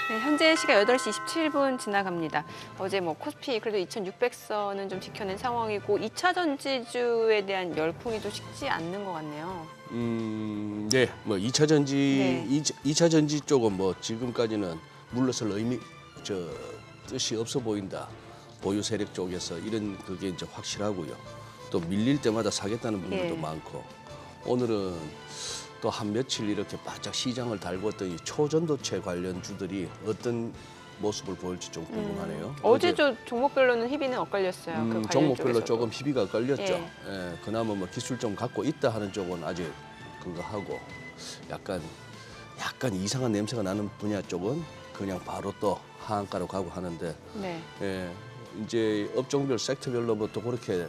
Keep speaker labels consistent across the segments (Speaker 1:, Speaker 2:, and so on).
Speaker 1: 네, 현재 시각 8시 27분 지나갑니다. 어제 뭐 코스피 그래도 2600선은 좀 지켜낸 상황이고 2차 전지주에 대한 열풍이 좀 식지 않는 것 같네요.
Speaker 2: 네, 뭐 2차 전지,
Speaker 1: 네.
Speaker 2: 2차 전지 쪽은 뭐 지금까지는 물러설 뜻이 없어 보인다. 보유 세력 쪽에서 이런 그게 이제 확실하고요. 또 밀릴 때마다 사겠다는 분들도
Speaker 1: 예.
Speaker 2: 많고 오늘은 또 한 며칠 이렇게 바짝 시장을 달궜더니 초전도체 관련 주들이 어떤 모습을 보일지 좀 궁금하네요.
Speaker 1: 어제 저 종목별로는 희비는 엇갈렸어요. 그 관련
Speaker 2: 종목별로
Speaker 1: 쪽에서도.
Speaker 2: 조금 희비가 걸렸죠.
Speaker 1: 예.
Speaker 2: 예, 그나마 뭐 기술 좀 갖고 있다 하는 쪽은 아직 그거 하고 약간 이상한 냄새가 나는 분야 쪽은 그냥 바로 또 하한가로 가고 하는데
Speaker 1: 네.
Speaker 2: 예, 이제 업종별 섹터별로부터 그렇게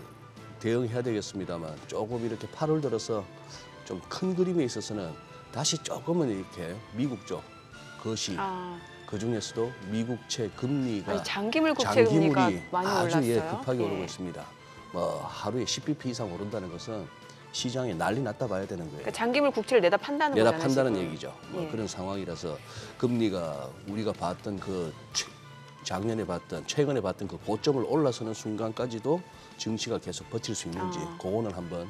Speaker 2: 대응해야 되겠습니다만 조금 이렇게 8월 들어서 좀 큰 그림에 있어서는 다시 조금은 이렇게 미국 쪽 거시 그 중에서도 미국채 금리가
Speaker 1: 아니, 장기물 국채 금리가 많이
Speaker 2: 아주
Speaker 1: 올랐어요.
Speaker 2: 급하게
Speaker 1: 예.
Speaker 2: 오르고 있습니다. 뭐 하루에 10bp 이상 오른다는 것은 시장에 난리 났다 봐야 되는 거예요.
Speaker 1: 그러니까 장기물 국채를 내다 판다는
Speaker 2: 내다
Speaker 1: 거잖아요.
Speaker 2: 판다는
Speaker 1: 지금.
Speaker 2: 얘기죠. 뭐
Speaker 1: 예.
Speaker 2: 그런 상황이라서 금리가 우리가 봤던 작년에 봤던 최근에 봤던 그 고점을 올라서는 순간까지도 증시가 계속 버틸 수 있는지 그거는 한번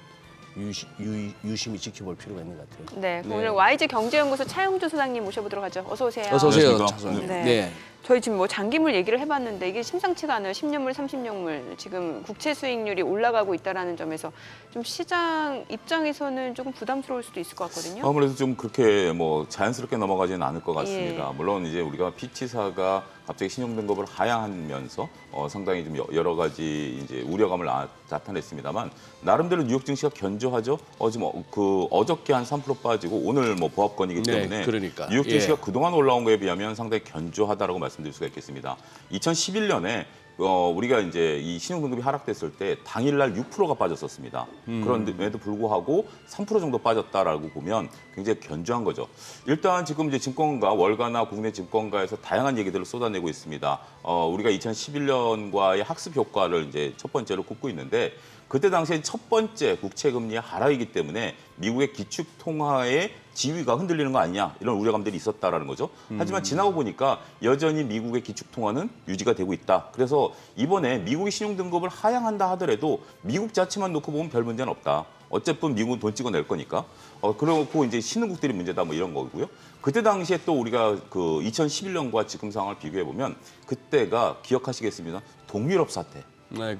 Speaker 2: 유심히 지켜볼 필요가 있는 것 같아요.
Speaker 1: 네, 그럼 오늘 YG 경제연구소 차용주 소장님 모셔보도록 하죠. 어서 오세요.
Speaker 2: 어서 오세요.
Speaker 3: 안녕하십니까.
Speaker 2: 차 소장님.
Speaker 1: 네.
Speaker 2: 네.
Speaker 1: 저희 지금 뭐 장기물 얘기를 해봤는데 이게 심상치가 않아요. 10년물, 30년물 지금 국채 수익률이 올라가고 있다라는 점에서 좀 시장 입장에서는 조금 부담스러울 수도 있을 것 같거든요.
Speaker 3: 아무래도 좀 그렇게 뭐 자연스럽게 넘어가지는 않을 것 같습니다.
Speaker 1: 예.
Speaker 3: 물론 이제 우리가 P치사가 갑자기 신용등급을 하향하면서 상당히 좀 여러 가지 이제 우려감을 나타냈습니다만 나름대로 뉴욕 증시가 견조하죠. 지금 어저께 한 3% 빠지고 오늘 뭐 보합권이기
Speaker 2: 네,
Speaker 3: 때문에
Speaker 2: 그러니까.
Speaker 3: 뉴욕 증시가
Speaker 2: 예.
Speaker 3: 그동안 올라온 거에 비하면 상당히 견조하다라고 말씀드릴 수가 있겠습니다. 2011년에 우리가 이제 이 신용등급이 하락됐을 때 당일날 6%가 빠졌었습니다. 그런데도 불구하고 3% 정도 빠졌다라고 보면 굉장히 견조한 거죠. 일단 지금 이제 증권가, 월가나 국내 증권가에서 다양한 얘기들을 쏟아내고 있습니다. 우리가 2011년과의 학습 효과를 이제 첫 번째로 꼽고 있는데 그때 당시에 첫 번째 국채 금리의 하락이기 때문에 미국의 기축 통화의 지위가 흔들리는 거 아니냐 이런 우려감들이 있었다라는 거죠. 하지만 지나고 보니까 여전히 미국의 기축 통화는 유지가 되고 있다. 그래서 이번에 미국이 신용 등급을 하향한다 하더라도 미국 자체만 놓고 보면 별 문제는 없다. 어쨌든 미국은 돈 찍어낼 거니까. 그렇고 이제 신흥국들이 문제다 뭐 이런 거고요. 그때 당시에 또 우리가 그 2011년과 지금 상황을 비교해 보면 그때가 기억하시겠습니다. 동유럽 사태.
Speaker 2: 네,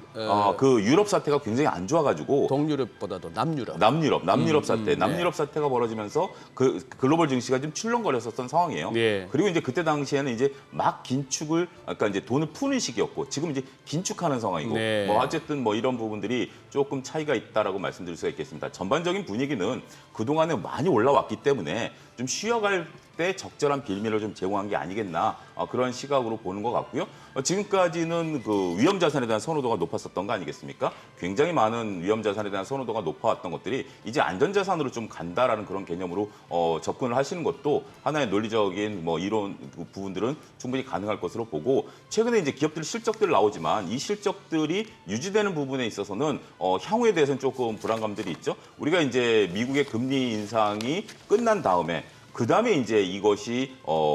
Speaker 3: 그 유럽 사태가 굉장히 안 좋아가지고
Speaker 2: 동유럽보다도 남유럽.
Speaker 3: 남유럽 사태,
Speaker 2: 네.
Speaker 3: 남유럽 사태가 벌어지면서 그 글로벌 증시가 좀 출렁거렸었던 상황이에요.
Speaker 2: 네.
Speaker 3: 그리고 이제 그때 당시에는 이제 막 긴축을, 아까 이제 돈을 푸는 시기였고 지금 이제 긴축하는 상황이고
Speaker 2: 네.
Speaker 3: 뭐 어쨌든 뭐 이런 부분들이 조금 차이가 있다라고 말씀드릴 수가 있겠습니다. 전반적인 분위기는 그 동안에 많이 올라왔기 때문에 좀 쉬어갈 때 적절한 빌미를 좀 제공한 게 아니겠나 그런 시각으로 보는 것 같고요. 지금까지는 그 위험 자산에 대한 선호도가 높았었던 거 아니겠습니까? 굉장히 많은 위험 자산에 대한 선호도가 높아왔던 것들이 이제 안전 자산으로 좀 간다라는 그런 개념으로 접근을 하시는 것도 하나의 논리적인 뭐 이런 부분들은 충분히 가능할 것으로 보고 최근에 이제 기업들 실적들 나오지만 이 실적들이 유지되는 부분에 있어서는 향후에 대해서는 조금 불안감들이 있죠. 우리가 이제 미국의 금리 인상이 끝난 다음에 그다음에 이제 이것이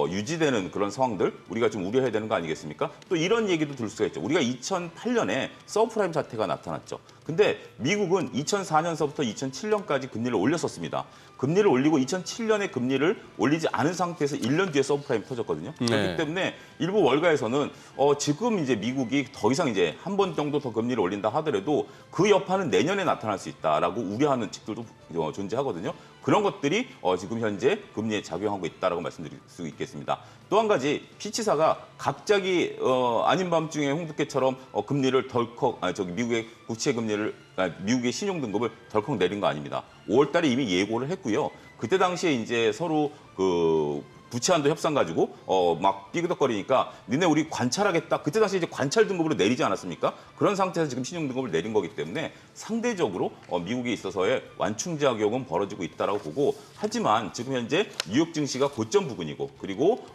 Speaker 3: 유지되는 그런 상황들 우리가 좀 우려해야 되는 거 아니겠습니까? 또 이런 얘기도 들 수가 있죠. 우리가 2008년에 서브프라임 사태가 나타났죠. 근데 미국은 2004년서부터 2007년까지 금리를 올렸었습니다. 금리를 올리고 2007년에 금리를 올리지 않은 상태에서 1년 뒤에 서브프라임 터졌거든요.
Speaker 2: 네.
Speaker 3: 그렇기 때문에 일부 월가에서는 지금 이제 미국이 더 이상 이제 한 번 정도 더 금리를 올린다 하더라도 그 여파는 내년에 나타날 수 있다라고 우려하는 측들도 존재하거든요. 그런 것들이 지금 현재 금리에 작용하고 있다라고 말씀드릴 수 있겠습니다. 또 한 가지 피치사가 갑자기 아닌 밤중에 홍두깨처럼 금리를 덜컥 미국의 국채 금리를 미국의 신용 등급을 덜컥 내린 거 아닙니다. 5월달에 이미 예고를 했고요. 그때 당시에 이제 서로 그 부채한도 협상 가지고 막 삐그덕거리니까 니네 우리 관찰하겠다. 그때 당시 이제 관찰 등급으로 내리지 않았습니까? 그런 상태에서 지금 신용 등급을 내린 거기 때문에 상대적으로 미국에 있어서의 완충 작용은 벌어지고 있다라고 보고 하지만 지금 현재 뉴욕 증시가 고점 부근이고 그리고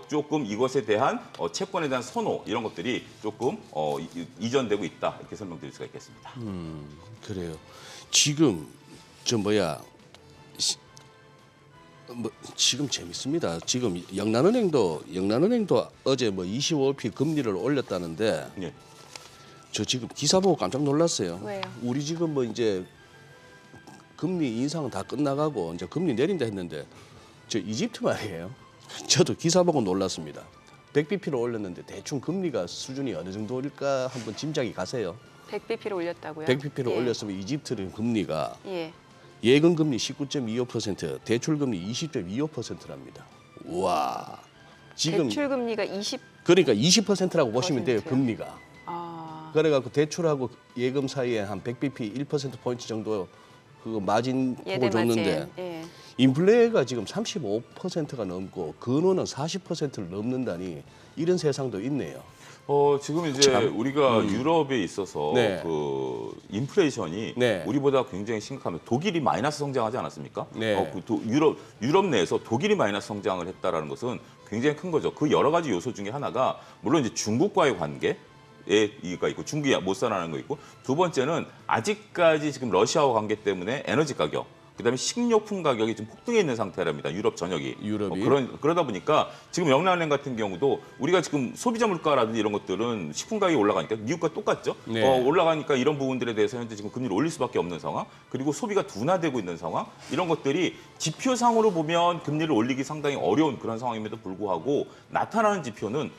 Speaker 3: 조금 이것에 대한 채권에 대한 선호 이런 것들이 조금 이전되고 있다 이렇게 설명드릴 수가 있겠습니다.
Speaker 2: 그래요. 지금 뭐 지금 재밌습니다. 지금 영란은행도 어제 뭐 25p 금리를 올렸다는데
Speaker 3: 예.
Speaker 2: 저 지금 기사 보고 깜짝 놀랐어요.
Speaker 1: 왜요?
Speaker 2: 우리 지금 뭐 이제 금리 인상은 다 끝나가고 이제 금리 내린다 했는데 저 이집트 말이에요. 저도 기사 보고 놀랐습니다. 100bp를 올렸는데 대충 금리가 수준이 어느 정도일까 한번 짐작이 가세요.
Speaker 1: 100bp를 올렸다고요?
Speaker 2: 100bp를
Speaker 1: 예.
Speaker 2: 올렸으면 이집트는 금리가
Speaker 1: 예.
Speaker 2: 예금 금리 19.25%, 대출 금리 20.25%랍니다. 와. 지금
Speaker 1: 대출 금리가 20.
Speaker 2: 그러니까 20%라고 보시면 돼요,
Speaker 1: %요?
Speaker 2: 금리가.
Speaker 1: 아.
Speaker 2: 그래 갖고 대출하고 예금 사이에 한 100bp 1% 포인트 정도 그거 마진 폭을 줬는데
Speaker 1: 마진. 예.
Speaker 2: 인플레가 지금 35%가 넘고 근원은 40%를 넘는다니 이런 세상도 있네요.
Speaker 3: 지금 이제
Speaker 2: 참.
Speaker 3: 우리가 유럽에 있어서
Speaker 2: 네.
Speaker 3: 그 인플레이션이
Speaker 2: 네.
Speaker 3: 우리보다 굉장히 심각하면 독일이 마이너스 성장하지 않았습니까?
Speaker 2: 네.
Speaker 3: 유럽 내에서 독일이 마이너스 성장을 했다라는 것은 굉장히 큰 거죠. 그 여러 가지 요소 중에 하나가 물론 이제 중국과의 관계 이가 있고 중국이 못 살아나는 거 있고 두 번째는 아직까지 지금 러시아와 관계 때문에 에너지 가격 그다음에 식료품 가격이 좀 폭등해 있는 상태랍니다. 유럽 전역이.
Speaker 2: 유럽이.
Speaker 3: 그러다 보니까 지금 영란은행 같은 경우도 우리가 지금 소비자 물가라든지 이런 것들은 식품 가격이 올라가니까 미국과 똑같죠.
Speaker 2: 네.
Speaker 3: 올라가니까 이런 부분들에 대해서 현재 지금 금리를 올릴 수밖에 없는 상황. 그리고 소비가 둔화되고 있는 상황. 이런 것들이 지표상으로 보면 금리를 올리기 상당히 어려운 그런 상황임에도 불구하고 나타나는 지표는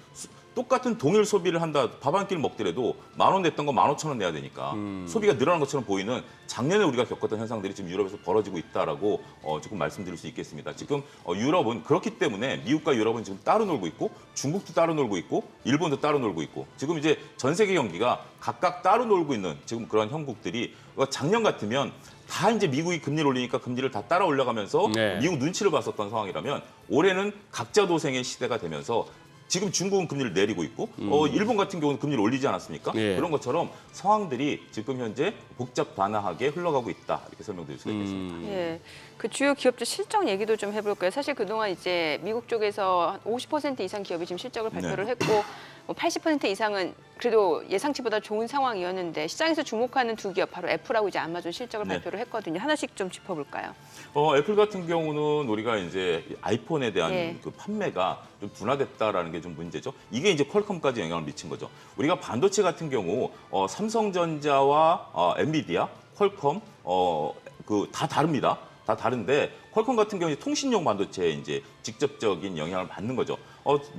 Speaker 3: 똑같은 동일 소비를 한다. 밥 한 끼 먹더라도 10,000원 냈던 거 15,000원 내야 되니까 소비가 늘어난 것처럼 보이는 작년에 우리가 겪었던 현상들이 지금 유럽에서 벌어지고 있다라고 조금 말씀드릴 수 있겠습니다. 지금 유럽은 그렇기 때문에 미국과 유럽은 지금 따로 놀고 있고 중국도 따로 놀고 있고 일본도 따로 놀고 있고 지금 이제 전 세계 경기가 각각 따로 놀고 있는 지금 그런 형국들이 작년 같으면 다 이제 미국이 금리를 올리니까 금리를 다 따라 올려가면서
Speaker 2: 네.
Speaker 3: 미국 눈치를 봤었던 상황이라면 올해는 각자 도생의 시대가 되면서 지금 중국은 금리를 내리고 있고 일본 같은 경우는 금리를 올리지 않았습니까?
Speaker 2: 예.
Speaker 3: 그런 것처럼 상황들이 지금 현재 복잡단하게 흘러가고 있다 이렇게 설명드릴 수가 있겠습니다.
Speaker 1: 예. 그 주요 기업들 실적 얘기도 좀 해볼까요? 사실 그동안 이제 미국 쪽에서 한 50% 이상 기업이 지금 실적을 발표를
Speaker 3: 네.
Speaker 1: 했고 뭐 80% 이상은 그래도 예상치보다 좋은 상황이었는데 시장에서 주목하는 두 기업 바로 애플하고 이제 아마존 실적을
Speaker 3: 네.
Speaker 1: 발표를 했거든요. 하나씩 좀 짚어볼까요?
Speaker 3: 애플 같은 경우는 우리가 이제 아이폰에 대한
Speaker 1: 예.
Speaker 3: 그 판매가 좀 둔화됐다라는 게 좀 문제죠. 이게 이제 퀄컴까지 영향을 미친 거죠. 우리가 반도체 같은 경우 삼성전자와 엔비디아, 퀄컴 그 다 다릅니다. 다 다른데 퀄컴 같은 경우에 통신용 반도체에 이제 직접적인 영향을 받는 거죠.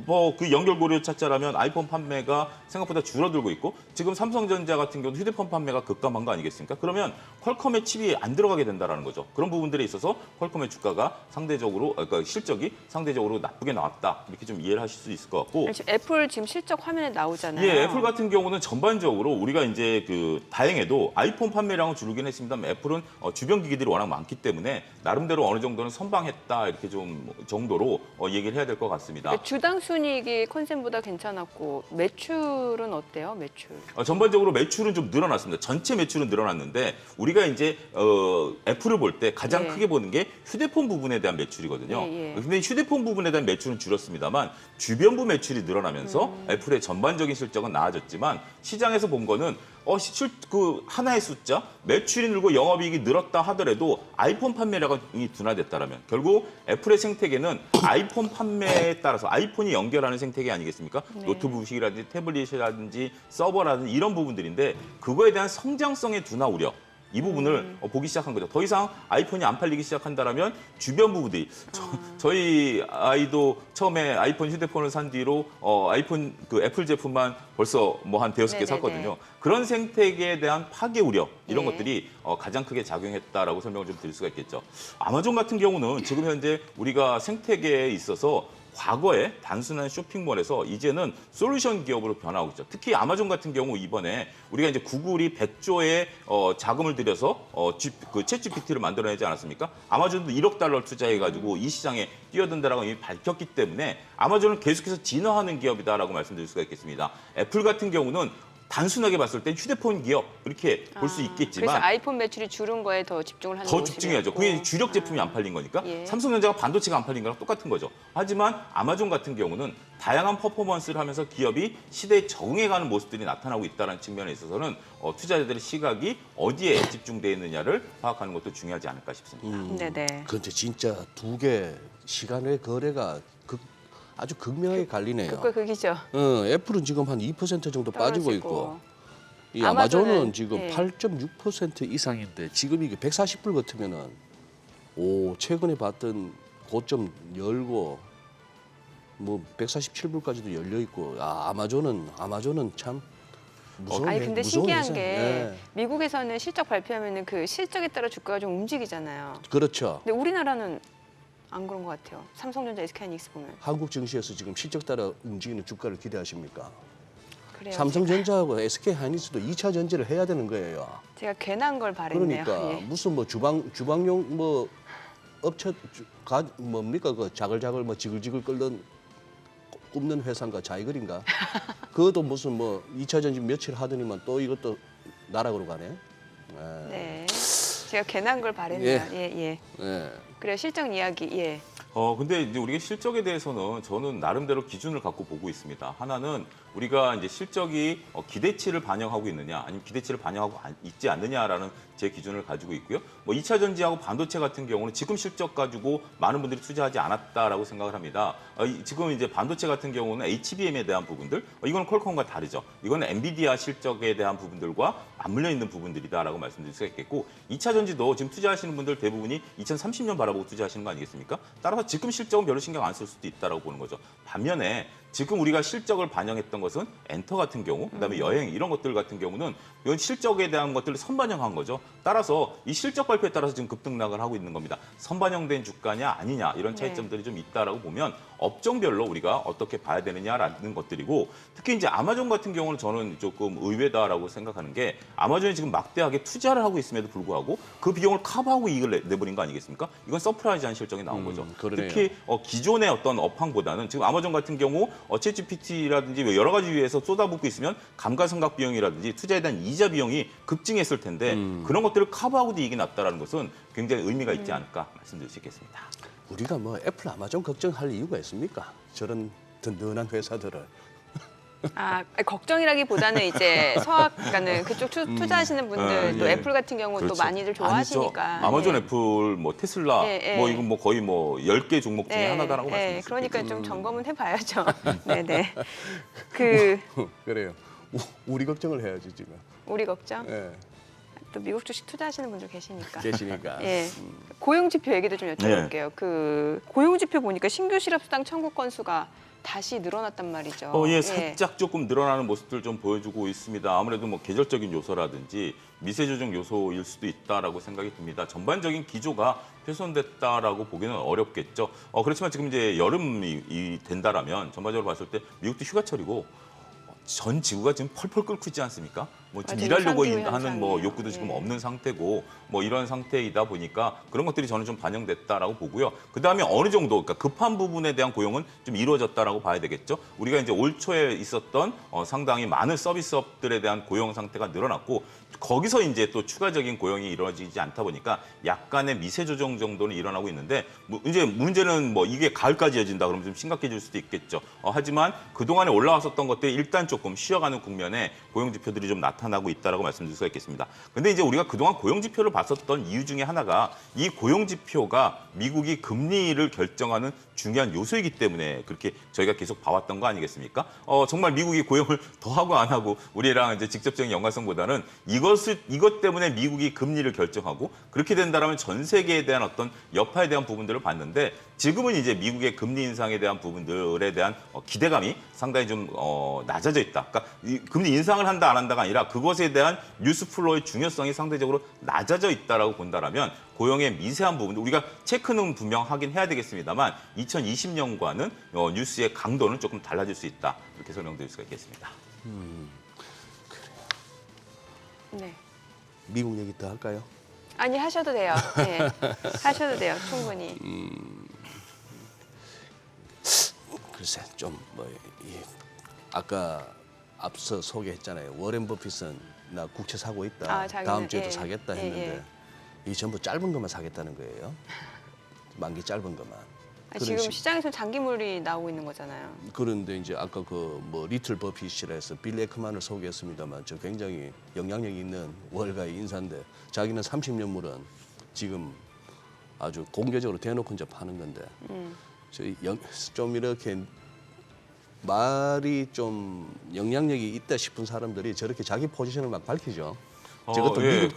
Speaker 3: 뭐 그 연결고리를 찾자라면 아이폰 판매가 생각보다 줄어들고 있고 지금 삼성전자 같은 경우도 휴대폰 판매가 급감한 거 아니겠습니까? 그러면 퀄컴의 칩이 안 들어가게 된다라는 거죠. 그런 부분들에 있어서 퀄컴의 주가가 상대적으로 그러니까 실적이 상대적으로 나쁘게 나왔다 이렇게 좀 이해를 하실 수 있을 것 같고.
Speaker 1: 지금 애플 지금 실적 화면에 나오잖아요.
Speaker 3: 예, 애플 같은 경우는 전반적으로 우리가 이제 그 다행히도 아이폰 판매량은 줄긴 했습니다만 애플은 주변 기기들이 워낙 많기 때문에 나름대로 어느 정도는 선방했다 이렇게 좀 정도로 얘기를 해야 될 것 같습니다.
Speaker 1: 주당 순이익이 컨센보다 괜찮았고 매출은 어때요? 매출?
Speaker 3: 전반적으로 매출은 좀 늘어났습니다. 전체 매출은 늘어났는데 우리가 이제 애플을 볼 때 가장
Speaker 1: 예.
Speaker 3: 크게 보는 게 휴대폰 부분에 대한 매출이거든요.
Speaker 1: 예, 예.
Speaker 3: 근데 휴대폰 부분에 대한 매출은 줄었습니다만 주변부 매출이 늘어나면서 애플의 전반적인 실적은 나아졌지만 시장에서 본 거는 그 하나의 숫자 매출이 늘고 영업이익이 늘었다 하더라도 아이폰 판매량이 둔화됐다라면 결국 애플의 생태계는 아이폰 판매에 따라서 아이폰이 연결하는 생태계 아니겠습니까?
Speaker 1: 네.
Speaker 3: 노트북이라든지 태블릿이라든지 서버라든지 이런 부분들인데 그거에 대한 성장성의 둔화 우려 이 부분을 보기 시작한 거죠. 더 이상 아이폰이 안 팔리기 시작한다라면 주변 부분들이 저희 아이도 처음에 아이폰 휴대폰을 산 뒤로 아이폰 그 애플 제품만 벌써 뭐 한 대여섯 개
Speaker 1: 네네네.
Speaker 3: 샀거든요. 그런 생태계에 대한 파괴 우려 이런
Speaker 1: 네.
Speaker 3: 것들이 가장 크게 작용했다라고 설명을 좀 드릴 수가 있겠죠. 아마존 같은 경우는 지금 현재 우리가 생태계에 있어서 과거에 단순한 쇼핑몰에서 이제는 솔루션 기업으로 변하고 있죠. 특히 아마존 같은 경우 이번에 우리가 이제 구글이 100조의 자금을 들여서 그 챗GPT를 만들어내지 않았습니까? 아마존도 1억 달러를 투자해가지고 이 시장에 뛰어든다라고 이미 밝혔기 때문에 아마존은 계속해서 진화하는 기업이다라고 말씀드릴 수가 있겠습니다. 애플 같은 경우는 단순하게 봤을 때 휴대폰 기업 이렇게 볼 수
Speaker 1: 그래서
Speaker 3: 있겠지만
Speaker 1: 아이폰 매출이 줄은 거에 더 집중을 하는
Speaker 3: 더
Speaker 1: 모습이었고.
Speaker 3: 집중해야죠. 그게 주력 제품이 안 팔린 거니까
Speaker 1: 예.
Speaker 3: 삼성전자가 반도체가 안 팔린 거랑 똑같은 거죠. 하지만 아마존 같은 경우는 다양한 퍼포먼스를 하면서 기업이 시대에 적응해가는 모습들이 나타나고 있다는 측면에 있어서는 투자자들의 시각이 어디에 집중되어 있느냐를 파악하는 것도 중요하지 않을까 싶습니다.
Speaker 1: 네네.
Speaker 2: 그런데 진짜 두 개 시간의 거래가 아주 극명하게 갈리네요.
Speaker 1: 극과 극이죠.
Speaker 2: 애플은 지금 한 2% 정도 빠지고
Speaker 1: 떨어지고.
Speaker 2: 있고 이
Speaker 1: 아마존은,
Speaker 2: 아마존은 지금
Speaker 1: 예.
Speaker 2: 8.6% 이상인데 지금 이게 140불 같으면은 최근에 봤던 고점 열고 뭐 147불까지도 열려 있고 아마존은 참 무서운
Speaker 1: 아니 근데
Speaker 2: 무서운
Speaker 1: 신기한
Speaker 2: 회사예요.
Speaker 1: 게
Speaker 2: 예.
Speaker 1: 미국에서는 실적 발표하면은 그 실적에 따라 주가가 좀 움직이잖아요.
Speaker 2: 그렇죠.
Speaker 1: 근데 우리나라는 안 그런 것 같아요. 삼성전자, SK하이닉스 보면.
Speaker 2: 한국 증시에서 지금 실적 따라 움직이는 주가를 기대하십니까?
Speaker 1: 그래요.
Speaker 2: 삼성전자하고 SK하이닉스도 2차 전지를 해야 되는 거예요.
Speaker 1: 제가 괜한 걸 바랬네요.
Speaker 2: 그러니까
Speaker 1: 예.
Speaker 2: 무슨 뭐 주방용 뭐 업체 뭡니까 그 자글자글 뭐 지글지글 끓는 굽는 회사인가 자이글인가 그것도 무슨 뭐 2차 전지 며칠 하더니만 또 이것도 나락으로 가네. 예.
Speaker 1: 네. 제가 괜한 걸 바랬네요. 예.
Speaker 2: 예.
Speaker 1: 그래요. 실적 이야기. 예.
Speaker 3: 근데 이제 우리가 실적에 대해서는 저는 나름대로 기준을 갖고 보고 있습니다. 하나는 우리가 이제 실적이 기대치를 반영하고 있느냐, 아니면 기대치를 반영하고 있지 않느냐라는 제 기준을 가지고 있고요. 뭐 2차 전지하고 반도체 같은 경우는 지금 실적 가지고 많은 분들이 투자하지 않았다라고 생각을 합니다. 지금 이제 반도체 같은 경우는 HBM에 대한 부분들, 이거는 퀄컴과 다르죠. 이거는 엔비디아 실적에 대한 부분들과 맞물려 있는 부분들이다라고 말씀드릴 수가 있겠고, 2차 전지도 지금 투자하시는 분들 대부분이 2030년 바라보고 투자하시는 거 아니겠습니까? 따라서 지금 실적은 별로 신경 안 쓸 수도 있다라고 보는 거죠. 반면에 지금 우리가 실적을 반영했던 것은 엔터 같은 경우, 그다음에 여행 이런 것들 같은 경우는 이건 실적에 대한 것들을 선반영한 거죠. 따라서 이 실적 발표에 따라서 지금 급등락을 하고 있는 겁니다. 선반영된 주가냐 아니냐 이런 차이점들이 좀 있다라고 보면 업종별로 우리가 어떻게 봐야 되느냐라는 것들이고, 특히 이제 아마존 같은 경우는 저는 조금 의외다라고 생각하는 게, 아마존이 지금 막대하게 투자를 하고 있음에도 불구하고 그 비용을 커버하고 이익을 내버린 거 아니겠습니까? 이건 서프라이즈한 실적이 나온 거죠.
Speaker 2: 그러네요.
Speaker 3: 특히 기존의 어떤 업황보다는 지금 아마존 같은 경우 챗GPT라든지 여러 가지 위해서 쏟아붓고 있으면 감가상각 비용이라든지 투자에 대한 이자 비용이 급증했을 텐데 그런 것들을 커버하고도 이익이 났다라는 것은 굉장히 의미가 있지 않을까 말씀드릴 수 있겠습니다.
Speaker 2: 우리가 뭐 애플, 아마존 걱정할 이유가 있습니까? 저런 든든한 회사들을.
Speaker 1: 걱정이라기보다는 이제 서학가는 그쪽 투자하시는 분들 또
Speaker 3: 예.
Speaker 1: 애플 같은 경우는
Speaker 3: 그렇죠.
Speaker 1: 또 많이들 좋아하시니까.
Speaker 3: 아니죠. 아마존,
Speaker 1: 예.
Speaker 3: 애플, 뭐 테슬라,
Speaker 1: 예.
Speaker 3: 뭐 이건 뭐 거의 뭐 10개 종목 중에
Speaker 1: 예.
Speaker 3: 하나다라고 말씀드릴 수
Speaker 1: 그러니까
Speaker 3: 있겠죠.
Speaker 1: 좀 점검은 해봐야죠. 네네.
Speaker 2: 그래요. 우리 걱정을 해야지 지금.
Speaker 1: 우리 걱정.
Speaker 2: 예.
Speaker 1: 또 미국 주식 투자하시는 분들 계시니까.
Speaker 2: 계시니까.
Speaker 1: 예. 고용지표 얘기도 좀 여쭤볼게요. 그 고용지표 보니까 신규 실업수당 청구 건수가 다시 늘어났단 말이죠.
Speaker 3: 예, 살짝 조금 늘어나는 모습들 좀 보여주고 있습니다. 아무래도 뭐 계절적인 요소라든지 미세 조정 요소일 수도 있다라고 생각이 듭니다. 전반적인 기조가 훼손됐다라고 보기는 어렵겠죠. 그렇지만 지금 이제 여름이 된다라면 전반적으로 봤을 때 미국도 휴가철이고 전 지구가 지금 펄펄 끓고 있지 않습니까? 뭐 지금
Speaker 1: 맞아요.
Speaker 3: 일하려고
Speaker 1: 유산기후
Speaker 3: 하는 뭐
Speaker 1: 현상이에요.
Speaker 3: 욕구도 지금
Speaker 1: 예.
Speaker 3: 없는 상태고 뭐 이런 상태이다 보니까 그런 것들이 저는 좀 반영됐다라고 보고요. 그다음에 어느 정도 그러니까 급한 부분에 대한 고용은 좀 이루어졌다라고 봐야 되겠죠. 우리가 이제 올 초에 있었던 상당히 많은 서비스업들에 대한 고용 상태가 늘어났고 거기서 이제 또 추가적인 고용이 이루어지지 않다 보니까 약간의 미세 조정 정도는 일어나고 있는데 이제 문제는 뭐 이게 가을까지 이어진다 그러면 좀 심각해질 수도 있겠죠. 하지만 그동안에 올라왔었던 것들이 일단 조금 쉬어가는 국면에 고용 지표들이 좀 나타나고 있다라고 말씀드릴 수가 있겠습니다. 근데 이제 우리가 그동안 고용 지표를 봤었던 이유 중에 하나가 이 고용 지표가 미국이 금리를 결정하는 중요한 요소이기 때문에 그렇게 저희가 계속 봐왔던 거 아니겠습니까? 정말 미국이 고용을 더 하고 안 하고 우리랑 이제 직접적인 연관성보다는 이것 때문에 미국이 금리를 결정하고 그렇게 된다면 전 세계에 대한 어떤 여파에 대한 부분들을 봤는데 지금은 이제 미국의 금리 인상에 대한 부분들에 대한 기대감이 상당히 좀 낮아져 있다. 그러니까 이 금리 인상을 한다 안 한다가 아니라 그것에 대한 뉴스 플로우의 중요성이 상대적으로 낮아져 있다라고 본다라면 고용의 미세한 부분 우리가 체크는 분명 하긴 해야 되겠습니다만 2020년과는 뉴스의 강도는 조금 달라질 수 있다. 이렇게 설명드릴 수가 있겠습니다.
Speaker 1: 네.
Speaker 2: 미국 얘기 더 할까요?
Speaker 1: 아니 하셔도 돼요. 네. 하셔도 돼요. 충분히.
Speaker 2: 글쎄 좀 아까 앞서 소개했잖아요. 워렌 버핏은 나 국채 사고 있다.
Speaker 1: 아, 자기는,
Speaker 2: 다음 주에도
Speaker 1: 예,
Speaker 2: 사겠다
Speaker 1: 예,
Speaker 2: 했는데 이 전부 짧은 것만 사겠다는 거예요. 만기 짧은 것만. 그런
Speaker 1: 지금
Speaker 2: 식-
Speaker 1: 시장에서 장기물이 나오고 있는 거잖아요.
Speaker 2: 그런데 이제 아까 그 뭐 리틀 버핏이라 해서 빌 에크만을 소개했습니다만 저 굉장히 영향력 있는 월가의 인사인데 자기는 30년물은 지금 아주 공개적으로 대놓고 이제 파는 건데 좀 이렇게 말이 좀 영향력이 있다 싶은 사람들이 저렇게 자기 포지션을 막 밝히죠. 저것도
Speaker 3: 예,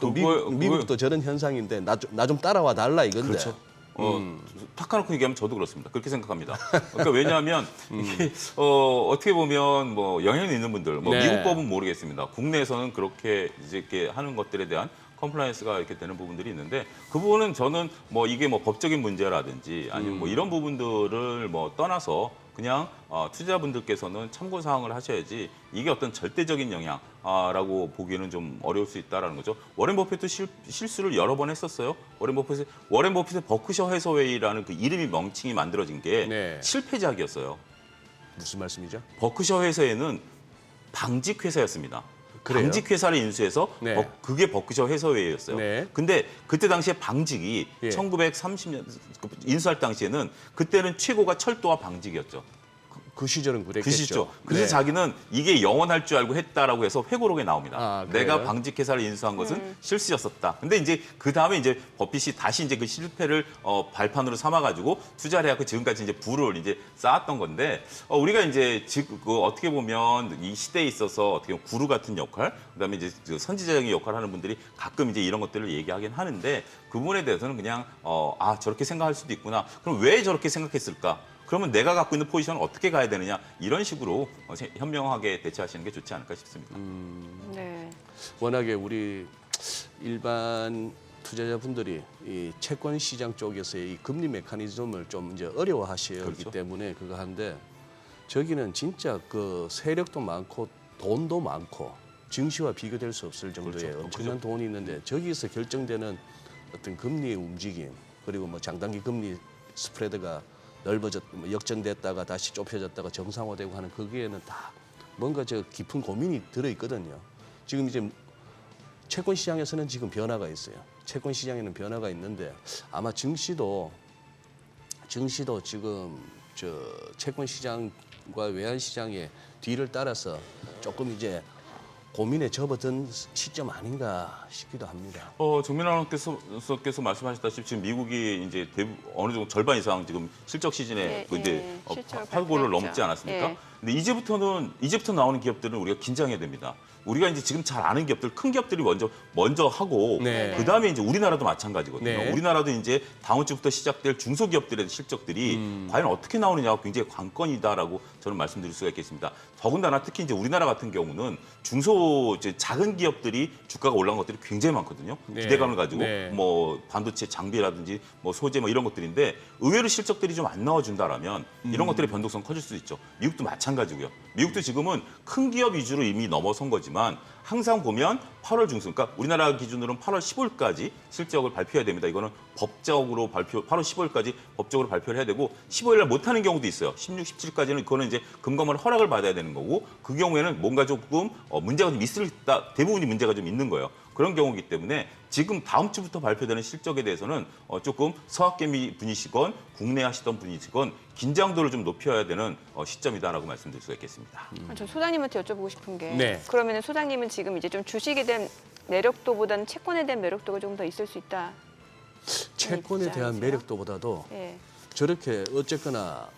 Speaker 2: 미국도 저런 현상인데 나 좀 따라와 달라 이건데.
Speaker 3: 그렇죠. 탁 까놓고 얘기하면 저도 그렇습니다. 그렇게 생각합니다. 그러니까 왜냐하면 이게 어떻게 보면 뭐 영향이 있는 분들, 뭐
Speaker 2: 네.
Speaker 3: 미국 법은 모르겠습니다. 국내에서는 그렇게 이제 이렇게 하는 것들에 대한 컴플라이언스가 이렇게 되는 부분들이 있는데 그 부분은 저는 뭐 이게 뭐 법적인 문제라든지 아니면 뭐 이런 부분들을 뭐 떠나서 그냥 투자자분들께서는 참고 사항을 하셔야지 이게 어떤 절대적인 영향라고 보기에는 좀 어려울 수 있다라는 거죠. 워렌 버핏도 실수를 여러 번 했었어요. 워렌 버핏의 버크셔 해서웨이라는 그 이름이 명칭이 만들어진 게
Speaker 2: 네.
Speaker 3: 실패작이었어요.
Speaker 2: 무슨 말씀이죠?
Speaker 3: 버크셔 해서웨이는 방직 회사였습니다.
Speaker 2: 그래요?
Speaker 3: 방직 회사를 인수해서
Speaker 2: 네.
Speaker 3: 그게 버크셔 해서웨이였어요.
Speaker 2: 네.
Speaker 3: 근데 그때 당시에 방직이
Speaker 2: 예.
Speaker 3: 1930년 인수할 당시에는 그때는 최고가 철도와 방직이었죠.
Speaker 2: 그 시절은 그랬겠죠.
Speaker 3: 그 시죠. 그래서
Speaker 2: 네.
Speaker 3: 자기는 이게 영원할 줄 알고 했다라고 해서 회고록에 나옵니다.
Speaker 2: 아, 그래요?
Speaker 3: 내가 방직 회사를 인수한 것은 실수였었다. 근데 이제 그 다음에 이제 버핏이 다시 이제 그 실패를 발판으로 삼아가지고 투자를 해갖고 지금까지 이제 부를 이제 쌓았던 건데 우리가 이제 지금 어떻게 보면 이 시대에 있어서 어떻게 보면 구루 같은 역할, 그다음에 이제 그 선지자적인 역할을 하는 분들이 가끔 이제 이런 것들을 얘기하긴 하는데 그 부분에 대해서는 그냥 저렇게 생각할 수도 있구나. 그럼 왜 저렇게 생각했을까? 그러면 내가 갖고 있는 포지션을 어떻게 가야 되느냐 이런 식으로 현명하게 대처하시는 게 좋지 않을까 싶습니다.
Speaker 1: 네.
Speaker 2: 워낙에 우리 일반 투자자분들이 이 채권 시장 쪽에서의 이 금리 메커니즘을 좀 이제 어려워하시기
Speaker 3: 그렇죠.
Speaker 2: 때문에 그거 한데 저기는 진짜 그 세력도 많고 돈도 많고 증시와 비교될 수 없을 정도의
Speaker 3: 그렇죠.
Speaker 2: 엄청난 돈이 있는데 저기서 결정되는 어떤 금리의 움직임 그리고 뭐 장단기 금리 스프레드가 역전됐다가 다시 좁혀졌다가 정상화되고 하는 거기에는 다 뭔가 저 깊은 고민이 들어 있거든요. 지금 이제 채권 시장에서는 지금 변화가 있어요. 채권 시장에는 변화가 있는데 아마 증시도 지금 저 채권 시장과 외환 시장의 뒤를 따라서 조금 이제 고민에 접어든 시점 아닌가 싶기도 합니다.
Speaker 3: 정민아 의원께서 말씀하셨다시피 지금 미국이 이제 어느 정도 절반 이상 지금 실적 시즌에 이제
Speaker 1: 실적을
Speaker 3: 8고를 넘지
Speaker 1: 발표했죠.
Speaker 3: 않았습니까?
Speaker 1: 예.
Speaker 3: 근데 이제부터 나오는 기업들은 우리가 긴장해야 됩니다. 우리가 이제 지금 잘 아는 기업들, 큰 기업들이 먼저 하고
Speaker 2: 네.
Speaker 3: 그다음에 이제 우리나라도 마찬가지거든요.
Speaker 2: 네.
Speaker 3: 우리나라도 이제 다음 주부터 시작될 중소기업들의 실적들이 과연 어떻게 나오느냐가 굉장히 관건이다라고 저는 말씀드릴 수가 있겠습니다. 더군다나 특히 이제 우리나라 같은 경우는 작은 기업들이 주가가 올라간 것들이 굉장히 많거든요.
Speaker 2: 네.
Speaker 3: 기대감을 가지고
Speaker 2: 네.
Speaker 3: 뭐 반도체 장비라든지 뭐 소재 뭐 이런 것들인데 의외로 실적들이 좀 안 나와준다라면 이런 것들의 변동성 커질 수 있죠. 미국도 마찬가지고요. 미국도 지금은 큰 기업 위주로 이미 넘어선 거지만 항상 보면 8월 중순, 그러니까 우리나라 기준으로는 8월 15일까지 실적을 발표해야 됩니다. 이거는 법적으로 8월 15일까지 법적으로 발표를 해야 되고 15일 날 못하는 경우도 있어요. 16, 17일까지는 그거는 이제 금감원 허락을 받아야 되는 거고 그 경우에는 뭔가 조금 문제가 좀 있을 대부분이 문제가 좀 있는 거예요. 그런 경우이기 때문에 지금 다음 주부터 발표되는 실적에 대해서는 조금 서학개미 분이시건 국내 하시던 분이시건 긴장도를 좀 높여야 되는 시점이다라고 말씀드릴 수가 있겠습니다.
Speaker 1: 저 소장님한테 여쭤보고 싶은 게
Speaker 2: 네.
Speaker 1: 그러면 소장님은 지금 이제 좀 주식에 대한 매력도보다는 채권에 대한 매력도가 좀 더 있을 수 있다.
Speaker 2: 채권에 대한
Speaker 1: 입장이세요?
Speaker 2: 매력도보다도
Speaker 1: 예.
Speaker 2: 저렇게 어쨌거나